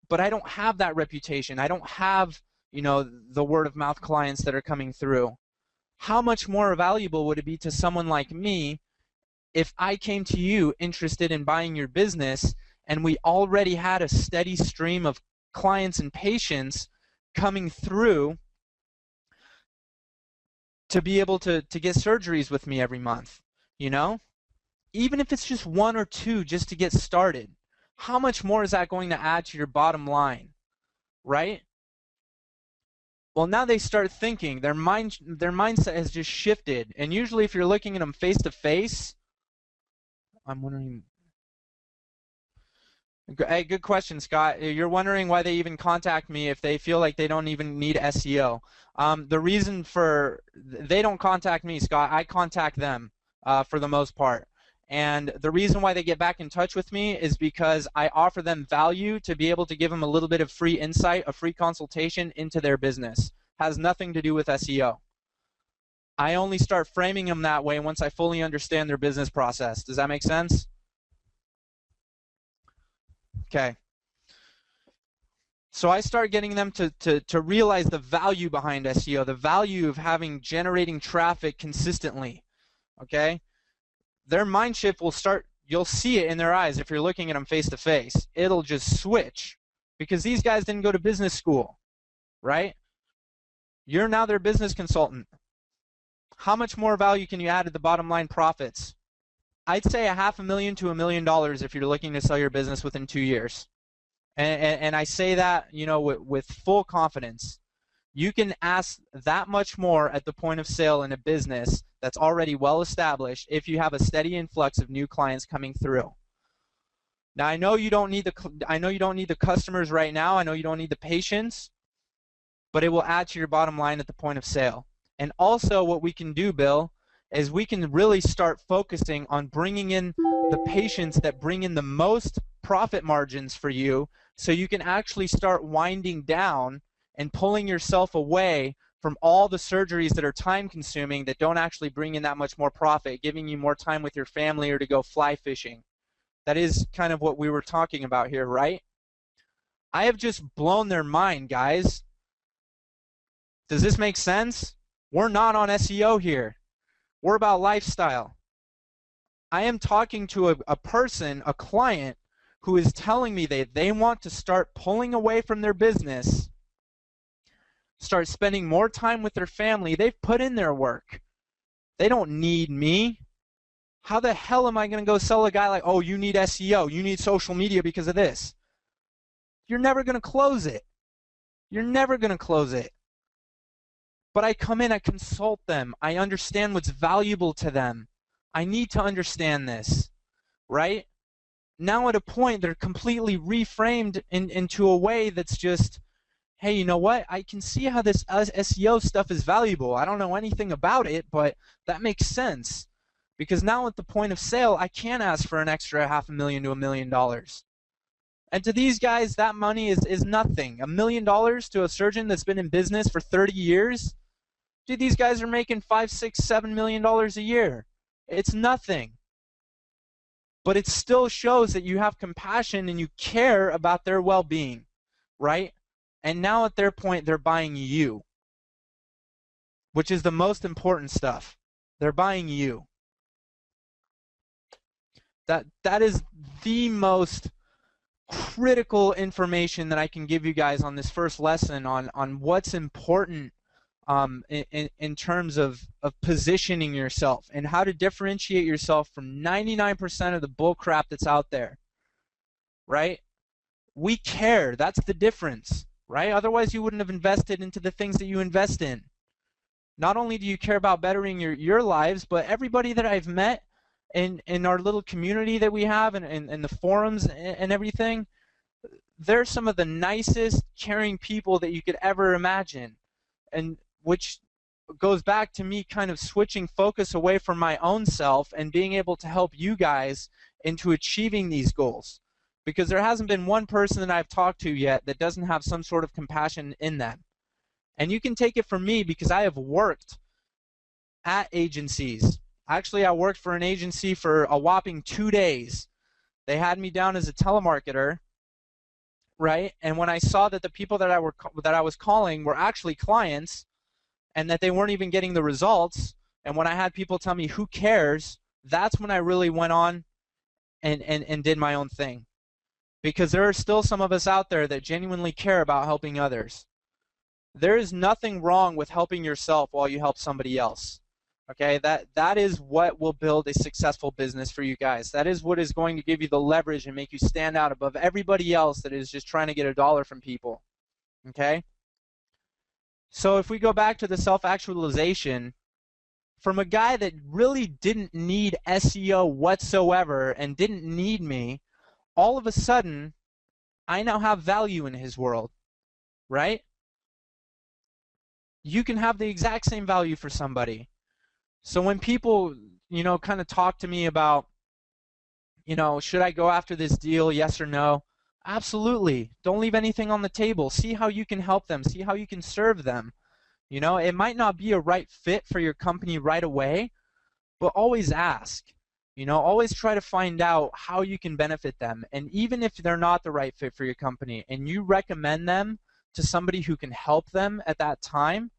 but I don't have that reputation. I don't have, you know, the word of mouth clients that are coming through. How much more valuable would it be to someone like me if I came to you interested in buying your business and we already had a steady stream of clients and patients coming through to be able to get surgeries with me every month, you know? even if it's just 1 or 2 just to get started, how much more is that going to add to your bottom line, right? Well, now they start thinking, their mindset has just shifted. And usually if you're looking at them face to face, I'm wondering, hey, good question, Scott. You're wondering why they even contact me if they feel like they don't even need SEO. The reason for, they don't contact me, Scott, I contact them for the most part. And the reason why they get back in touch with me is because I offer them value to be able to give them a little bit of free insight, a free consultation into their business. Has nothing to do with SEO. I only start framing them that way once I fully understand their business process. Does that make sense? Okay. So I start getting them to realize the value behind SEO, the value of generating traffic consistently. Okay? Their mind shift will start, you'll see it in their eyes if you're looking at them face to face. It'll just switch because these guys didn't go to business school, right? You're now their business consultant. How much more value can you add to the bottom line profits? I'd say $500,000 to $1 million if you're looking to sell your business within 2 years. And I say that, you know, with full confidence. You can ask that much more at the point of sale in a business that's already well established if you have a steady influx of new clients coming through. Now I know you don't need the customers right now. I know you don't need the patience, but it will add to your bottom line at the point of sale. And also what we can do, Bill, is we can really start focusing on bringing in the patients that bring in the most profit margins for you, so you can actually start winding down and pulling yourself away from all the surgeries that are time consuming that don't actually bring in that much more profit, giving you more time with your family or to go fly fishing. That is kind of what we were talking about here, right? I have just blown their mind, guys. Does this make sense? We're not on SEO here. We're about lifestyle. I am talking to a person, a client, who is telling me that they want to start pulling away from their business, start spending more time with their family. They've put in their work. They don't need me. How the hell am I going to go sell a guy like, oh, you need SEO, you need social media because of this? You're never going to close it. You're never going to close it. But I come in, I consult them. I understand what's valuable to them. I need to understand this, right? Now at a point, they're completely reframed into a way that's just, hey, you know what? I can see how this SEO stuff is valuable. I don't know anything about it, but that makes sense. Because now at the point of sale, I can ask for an extra $500,000 to $1 million. And to these guys, that money is nothing. $1 million to a surgeon that's been in business for 30 years? Dude, these guys are making $5, $6, $7 million a year. It's nothing. But it still shows that you have compassion and you care about their well-being, right? And now at their point, they're buying you, which is the most important stuff. They're buying you. That is the most critical information that I can give you guys on this first lesson on what's important in terms of positioning yourself and how to differentiate yourself from 99% of the bull crap that's out there, right? We care. That's the difference, right? Otherwise, you wouldn't have invested into the things that you invest in. Not only do you care about bettering your lives, but everybody that I've met in our little community that we have and the forums and everything, they're some of the nicest, caring people that you could ever imagine. And which goes back to me kind of switching focus away from my own self and being able to help you guys into achieving these goals. Because there hasn't been one person that I've talked to yet that doesn't have some sort of compassion in them. And you can take it from me because I have worked at agencies. Actually, I worked for an agency for a whopping 2 days. They had me down as a telemarketer, right? And when I saw that the people that I was calling were actually clients and that they weren't even getting the results, and when I had people tell me, who cares, that's when I really went on and did my own thing. Because there are still some of us out there that genuinely care about helping others. There is nothing wrong with helping yourself while you help somebody else. Okay, that is what will build a successful business for you guys. That is what is going to give you the leverage and make you stand out above everybody else that is just trying to get a dollar from people. Okay? So if we go back to the self-actualization, from a guy that really didn't need SEO whatsoever and didn't need me, all of a sudden, I now have value in his world, right? You can have the exact same value for somebody. So when people, kind of talk to me about, should I go after this deal, yes or no? Absolutely. Don't leave anything on the table. See how you can help them. See how you can serve them. It might not be a right fit for your company right away, but always ask. Always try to find out how you can benefit them. And even if they're not the right fit for your company and you recommend them to somebody who can help them at that time,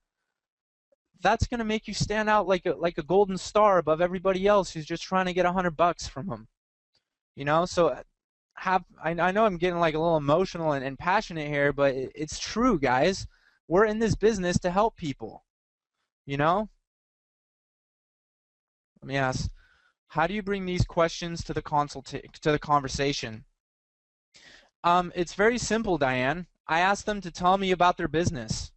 that's going to make you stand out like a golden star above everybody else who's just trying to get $100 from them. So I know I'm getting like a little emotional and passionate here, but it's true, guys. We're in this business to help people. Let me ask, how do you bring these questions to the conversation? It's very simple, Diane. I ask them to tell me about their business.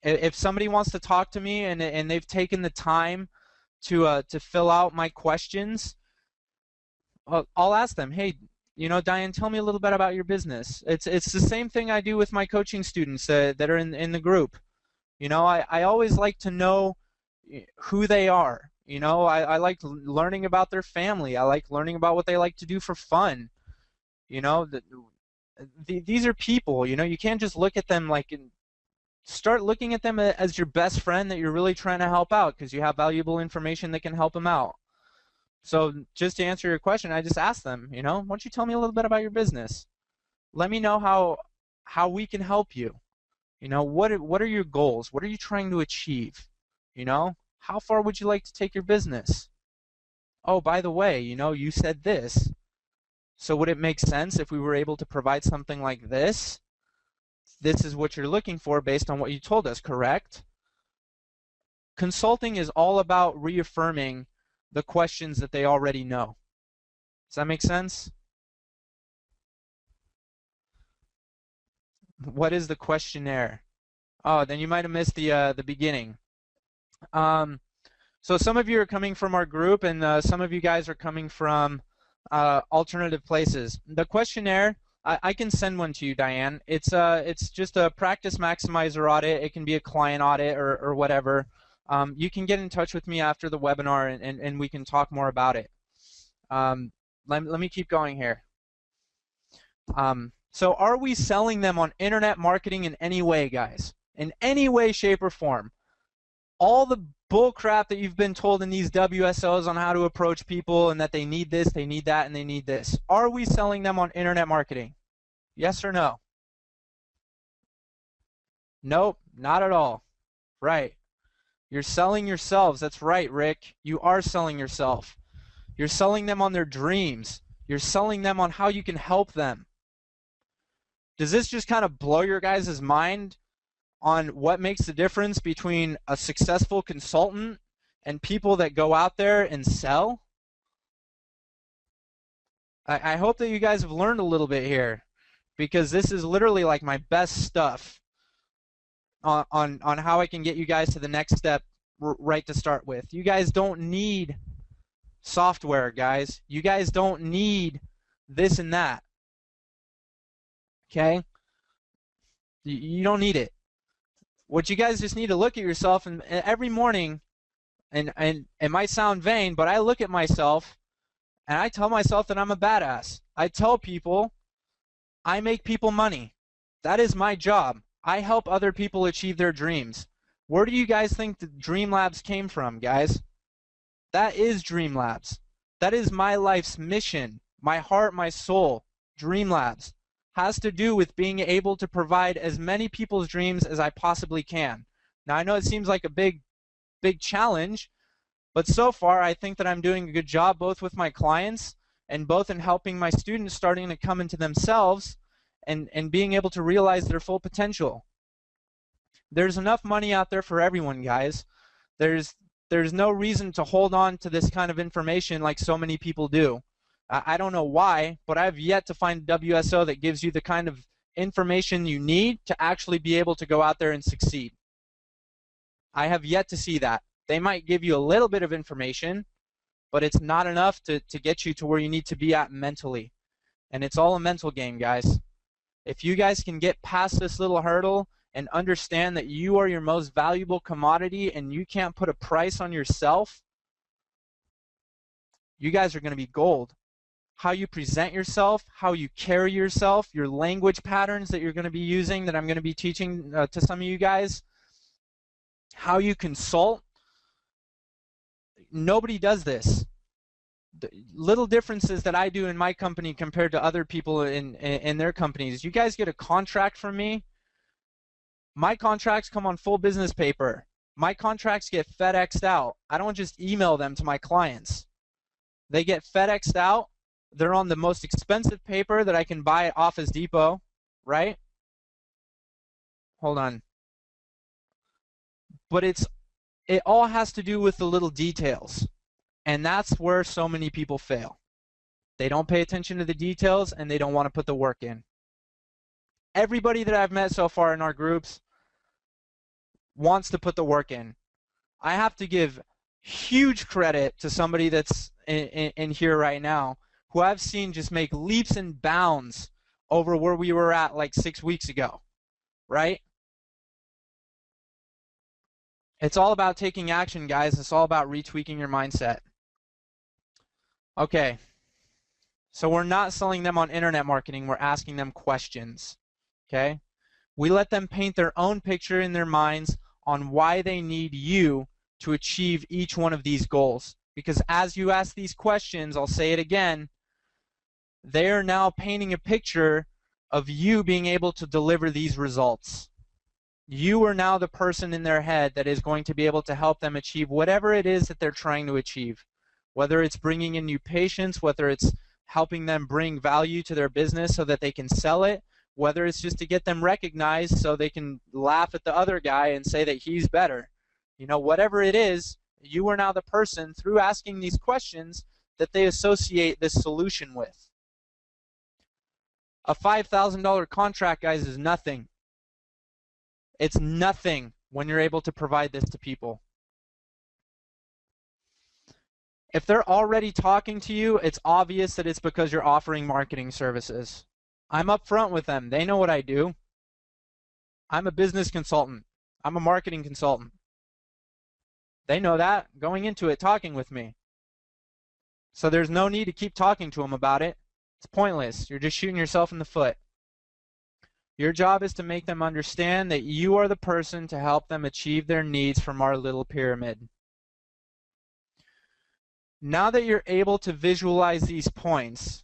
If somebody wants to talk to me and they've taken the time to fill out my questions, I'll ask them, hey, Diane, tell me a little bit about your business. It's the same thing I do with my coaching students that are in the group. I always like to know who they are. I like learning about their family. I like learning about what they like to do for fun. These are people. You can't just look at them like start looking at them as your best friend that you're really trying to help out because you have valuable information that can help them out. So just to answer your question, I just asked them, why don't you tell me a little bit about your business? Let me know how we can help you. What are your goals? What are you trying to achieve? How far would you like to take your business? Oh, by the way, you said this. So would it make sense if we were able to provide something like this? This is what you're looking for based on what you told us, correct? Consulting is all about reaffirming the questions that they already know. Does that make sense? What is the questionnaire? Oh, then you might have missed the beginning. So some of you are coming from our group, and some of you guys are coming from alternative places. The questionnaire, I can send one to you, Diane. It's just a practice maximizer audit. It can be a client audit or whatever. You can get in touch with me after the webinar, and we can talk more about it. Let me keep going here. So are we selling them on internet marketing in any way, guys? In any way, shape, or form? All the bull crap that you've been told in these WSOs on how to approach people and that they need this, they need that, and they need this. Are we selling them on internet marketing? Yes or no? Nope, not at all. Right. You're selling yourselves. That's right, Rick. You are selling yourself. You're selling them on their dreams. You're selling them on how you can help them. Does this just kind of blow your guys' mind on what makes the difference between a successful consultant and people that go out there and sell? I hope that you guys have learned a little bit here, because this is literally like my best stuff on how I can get you guys to the next step right to start with. You guys don't need software, guys. You guys don't need this and that. Okay? You don't need it. What you guys just need to look at yourself, and every morning, and it might sound vain, but I look at myself and I tell myself that I'm a badass. I tell people I make people money. That is my job. I help other people achieve their dreams. Where do you guys think the Dreamlabs came from, guys? That is Dreamlabs. That is my life's mission, my heart, my soul. Dreamlabs has to do with being able to provide as many people's dreams as I possibly can. Now, I know it seems like a big challenge, but so far I think that I'm doing a good job both with my clients and both in helping my students starting to come into themselves and being able to realize their full potential. There's enough money out there for everyone, guys. There's no reason to hold on to this kind of information like so many people do. I don't know why, but I've yet to find a WSO that gives you the kind of information you need to actually be able to go out there and succeed. I have yet to see that. They might give you a little bit of information, but it's not enough to get you to where you need to be at mentally. And it's all a mental game, guys. If you guys can get past this little hurdle and understand that you are your most valuable commodity and you can't put a price on yourself, you guys are going to be gold. How you present yourself, how you carry yourself, your language patterns that you're going to be using that I'm going to be teaching to some of you guys, how you consult. Nobody does this. The little differences that I do in my company compared to other people in their companies. You guys get a contract from me. My contracts come on full business paper. My contracts get FedExed out. I don't just email them to my clients. They get FedExed out. They're on the most expensive paper that I can buy at Office Depot, right? Hold on. But it all has to do with the little details. And that's where so many people fail. They don't pay attention to the details and they don't want to put the work in. Everybody that I've met so far in our groups wants to put the work in. I have to give huge credit to somebody that's in here right now who I've seen just make leaps and bounds over where we were at like 6 weeks ago, right? It's all about taking action, guys. It's all about retweaking your mindset. Okay, so we're not selling them on internet marketing. We're asking them questions, okay? We let them paint their own picture in their minds on why they need you to achieve each one of these goals. Because as you ask these questions, I'll say it again, they are now painting a picture of you being able to deliver these results. You are now the person in their head that is going to be able to help them achieve whatever it is that they're trying to achieve. Whether it's bringing in new patients, whether it's helping them bring value to their business so that they can sell it, whether it's just to get them recognized so they can laugh at the other guy and say that he's better. You know, whatever it is, you are now the person through asking these questions that they associate this solution with. A $5,000 contract, guys, is nothing. It's nothing when you're able to provide this to people. If they're already talking to you, it's obvious that it's because you're offering marketing services. I'm upfront with them. They know what I do. I'm a business consultant. I'm a marketing consultant. They know that going into it, talking with me. So there's no need to keep talking to them about it. It's pointless. You're just shooting yourself in the foot. Your job is to make them understand that you are the person to help them achieve their needs from our little pyramid. Now that you're able to visualize these points,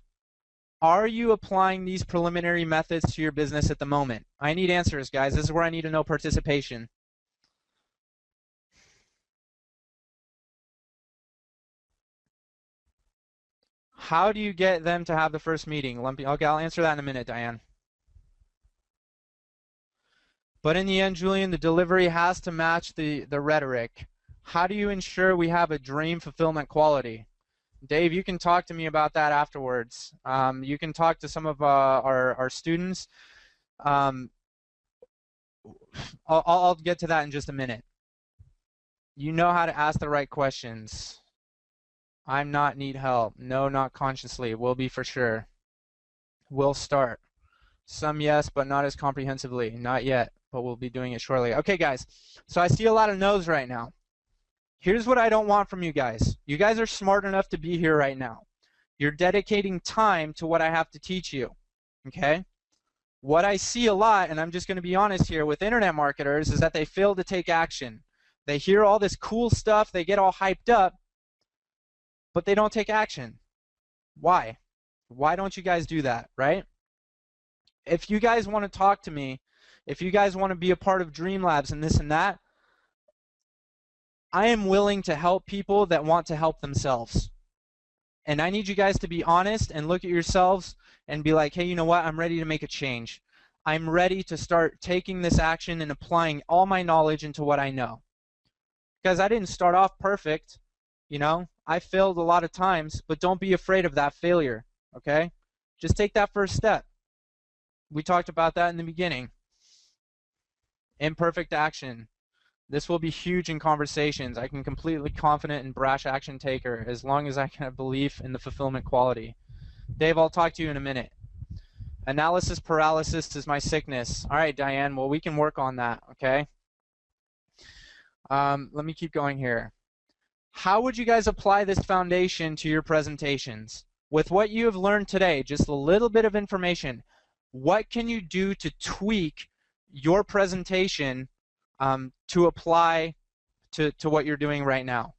are you applying these preliminary methods to your business at the moment? I need answers, guys. This is where I need to know participation. How do you get them to have the first meeting? Okay, I'll answer that in a minute, Diane. But in the end, Julian, the delivery has to match the rhetoric. How do you ensure we have a dream fulfillment quality? Dave, you can talk to me about that afterwards. You can talk to some of our students. I'll get to that in just a minute. You know how to ask the right questions. I'm not need help. No, not consciously. Will be for sure. Will start. Some yes, but not as comprehensively. Not yet, but we'll be doing it shortly. Okay, guys. So I see a lot of no's right now. Here's what I don't want from you guys. You guys are smart enough to be here right now. You're dedicating time to what I have to teach you, okay? What I see a lot, and I'm just going to be honest here, with internet marketers is that they fail to take action. They hear all this cool stuff, they get all hyped up, but they don't take action. Why? Why don't you guys do that, right? If you guys want to talk to me, if you guys want to be a part of Dreamlabs and this and that, I am willing to help people that want to help themselves. And I need you guys to be honest and look at yourselves and be like, hey, you know what? I'm ready to make a change. I'm ready to start taking this action and applying all my knowledge into what I know. Guys, I didn't start off perfect. You know, I failed a lot of times, but don't be afraid of that failure, okay? Just take that first step. We talked about that in the beginning. Imperfect action. This will be huge in conversations. I can completely confident and brash action taker as long as I can have belief in the fulfillment quality. Dave, I'll talk to you in a minute. Analysis paralysis is my sickness. All right, Diane, well, we can work on that, okay? Let me keep going here. How would you guys apply this foundation to your presentations? With what you have learned today, just a little bit of information, what can you do to tweak your presentation to apply to what you're doing right now?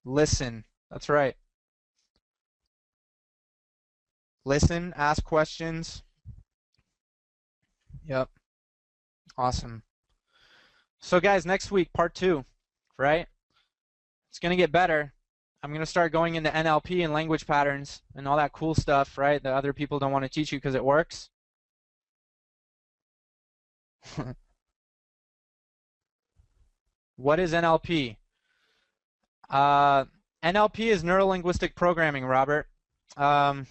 Listen. That's right. Listen, ask questions. Yep. Awesome. So guys, next week, part 2, right? It's going to get better. I'm going to start going into NLP and language patterns and all that cool stuff, right, that other people don't want to teach you because it works. What is NLP? NLP is neuro-linguistic programming, Robert. Come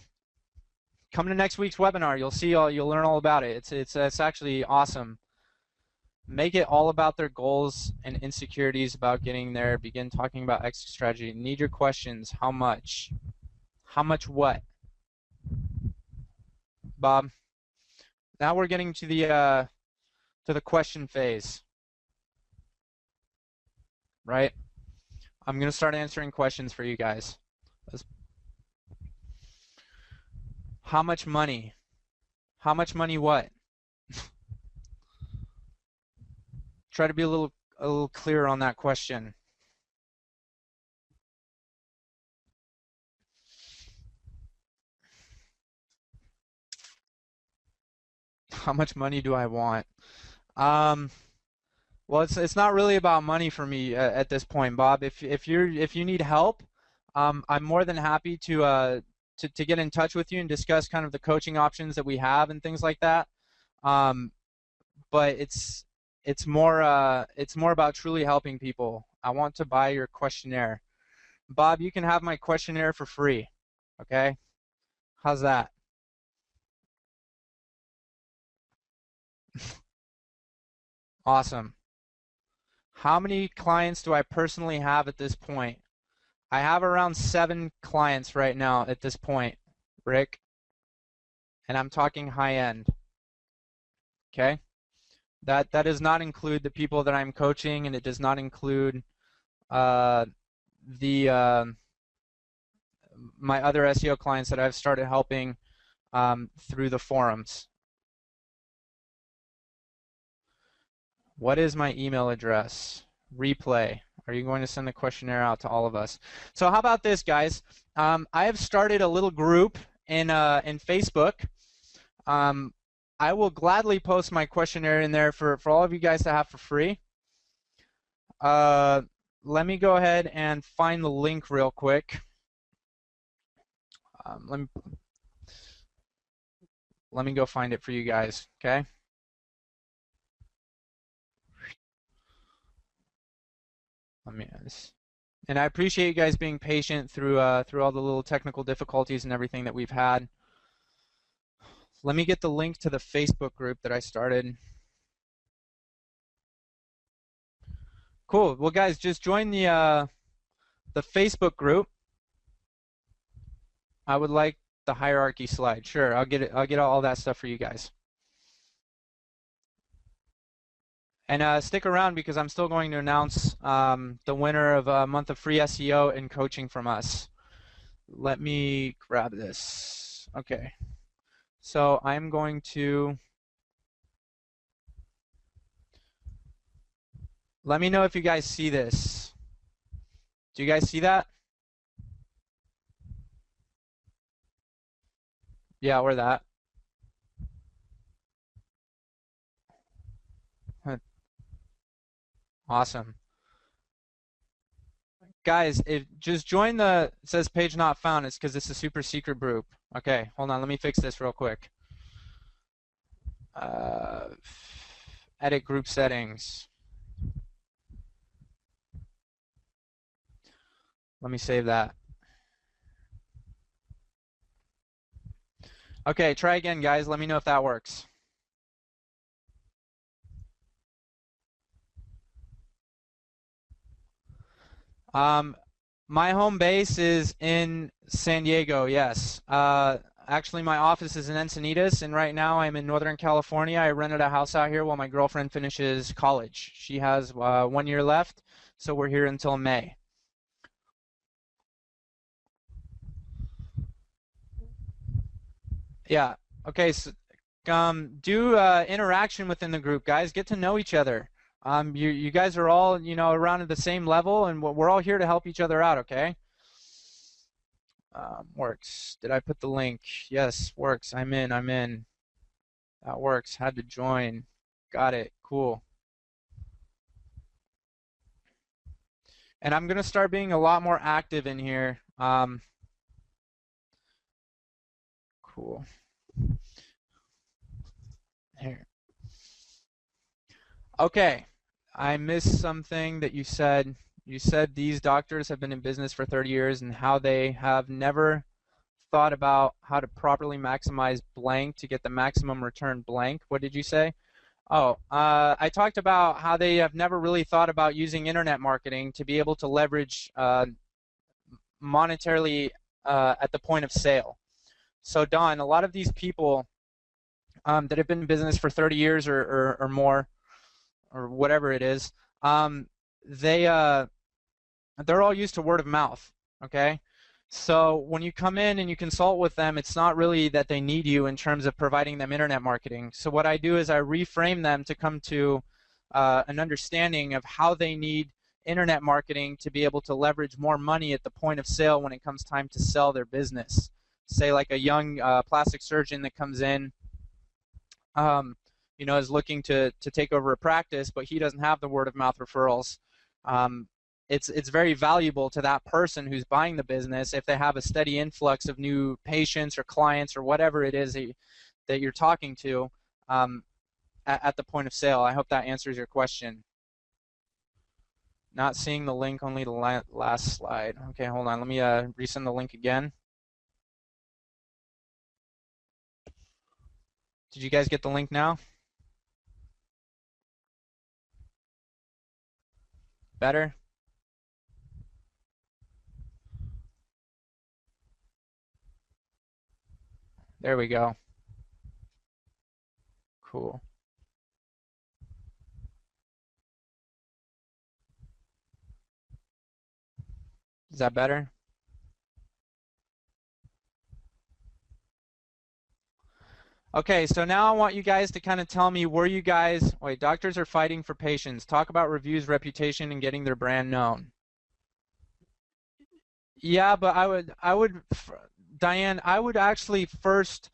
to next week's webinar. You'll see you'll learn all about it. It's actually awesome. Make it all about their goals and insecurities about getting there. Begin talking about exit strategy. Need your questions. How much? How much what? Bob. Now we're getting to the question phase. Right? I'm going to start answering questions for you guys. How much money? How much money what? Try to be a little clearer on that question. How much money do I want? Well, it's not really about money for me at this point, Bob. If you need help, I'm more than happy to get in touch with you and discuss kind of the coaching options that we have and things like that. But it's more about truly helping people. I want to buy your questionnaire. Bob, you can have my questionnaire for free. Okay? How's that? Awesome. How many clients do I personally have at this point? I have around 7 clients right now at this point, Rick. And I'm talking high end. Okay? That does not include the people that I'm coaching, and it does not include my other SEO clients that I've started helping through the forums. What is my email address? Replay. Are you going to send the questionnaire out to all of us? So how about this, guys? I have started a little group in Facebook. I will gladly post my questionnaire in there for all of you guys to have for free. Let me go ahead and find the link real quick. Let me go find it for you guys, okay? And I appreciate you guys being patient through all the little technical difficulties and everything that we've had. Let me get the link to the Facebook group that I started. Cool. Well, guys, just join the Facebook group. I would like the hierarchy slide. Sure, I'll get it. I'll get all that stuff for you guys. And stick around because I'm still going to announce the winner of a month of free SEO and coaching from us. Let me grab this. Okay. So I'm going to... Let me know if you guys see this. Do you guys see that? Yeah, or that. Awesome. Guys, just join it says page not found. It's because it's a super secret group. Okay, hold on. Let me fix this real quick. Uh, edit group settings. Let me save that. Okay, try again, guys. Let me know if that works. My home base is in San Diego, yes. Actually, my office is in Encinitas, and right now I'm in Northern California. I rented a house out here while my girlfriend finishes college. She has 1 year left, so we're here until May. Yeah. Okay. So, do interaction within the group, guys. Get to know each other. You guys are all around at the same level, and we're all here to help each other out. Okay. Works. Did I put the link? Yes, works. I'm in. I'm in. That works. Had to join. Got it. Cool. And I'm gonna start being a lot more active in here. Cool. Here. Okay. I missed something that you said. You said these doctors have been in business for 30 years and how they have never thought about how to properly maximize blank to get the maximum return blank. What did you say? Oh, I talked about how they have never really thought about using internet marketing to be able to leverage monetarily at the point of sale. So Don, a lot of these people that have been in business for 30 years or more, or whatever it is, they they're all used to word of mouth, okay? So when you come in and you consult with them, it's not really that they need you in terms of providing them internet marketing. So what I do is I reframe them to come to an understanding of how they need internet marketing to be able to leverage more money at the point of sale when it comes time to sell their business. Say like a young plastic surgeon that comes in, is looking to take over a practice, but he doesn't have the word of mouth referrals. It's very valuable to that person who's buying the business if they have a steady influx of new patients or clients or whatever it is that you're talking to at the point of sale. I hope that answers your question. Not seeing the link, only the last slide. Okay, hold on. Let me resend the link again. Did you guys get the link now? Better? There we go. Cool. Is that better? Okay, so now I want you guys to kind of tell me where you guys, wait, doctors are fighting for patients. Talk about reviews, reputation, and getting their brand known. Yeah, but Diane, I would actually first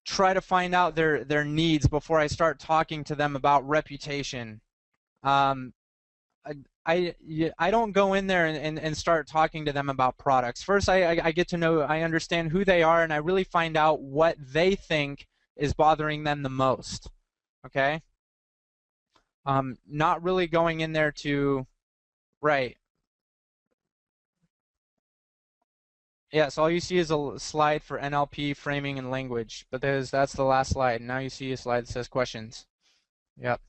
try to find out their needs before I start talking to them about reputation. Um, I don't go in there and start talking to them about products. First, I get to know, I understand who they are, and I really find out what they think is bothering them the most. Okay? Not really going in there to, right. Yes, all you see is a slide for NLP, framing, and language, but that's the last slide. Now you see a slide that says questions. Yep.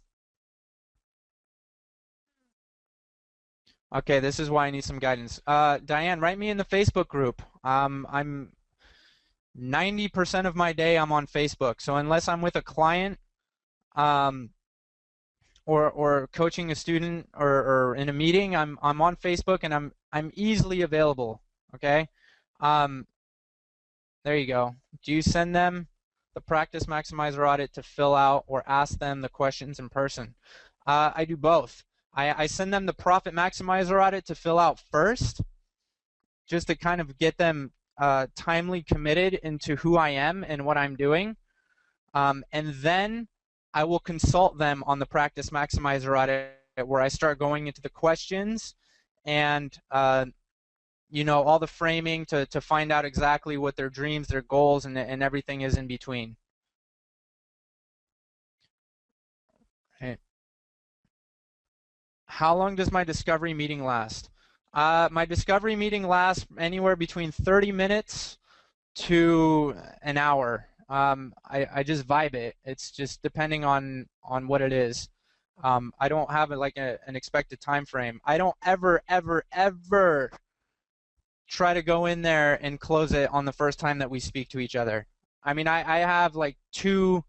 Okay, this is why I need some guidance. Diane, write me in the Facebook group. I'm 90% of my day I'm on Facebook, so unless I'm with a client um, or coaching a student or in a meeting, I'm on Facebook and I'm easily available. Okay. Um, There you go. Do you send them the practice maximizer audit to fill out or ask them the questions in person? I do both. I send them the profit maximizer audit to fill out first, just to kind of get them timely committed into who I am and what I'm doing. And then I will consult them on the practice maximizer audit where I start going into the questions and all the framing to find out exactly what their dreams, their goals, and everything is in between. How long does my discovery meeting last? My discovery meeting lasts anywhere between 30 minutes to an hour. I just vibe it. It's just depending on what it is. I don't have an expected time frame. I don't ever try to go in there and close it on the first time that we speak to each other. I mean, I have like 2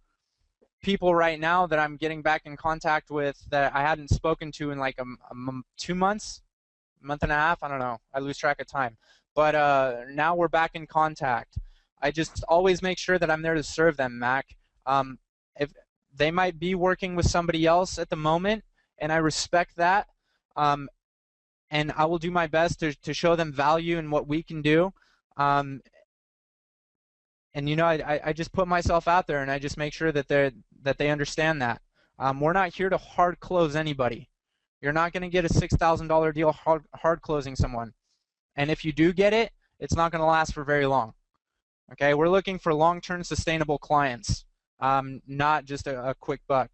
people right now that I'm getting back in contact with that I hadn't spoken to in like 2 months, month and a half. I don't know. I lose track of time. But now we're back in contact. I just always make sure that I'm there to serve them, Mac. If they might be working with somebody else at the moment, and I respect that. And I will do my best to show them value in what we can do. And you know, I just put myself out there, and I just make sure that they understand that. We're not here to hard close anybody. You're not going to get a $6,000 deal hard closing someone. And if you do get it, it's not going to last for very long. Okay, we're looking for long-term sustainable clients, not just a quick buck.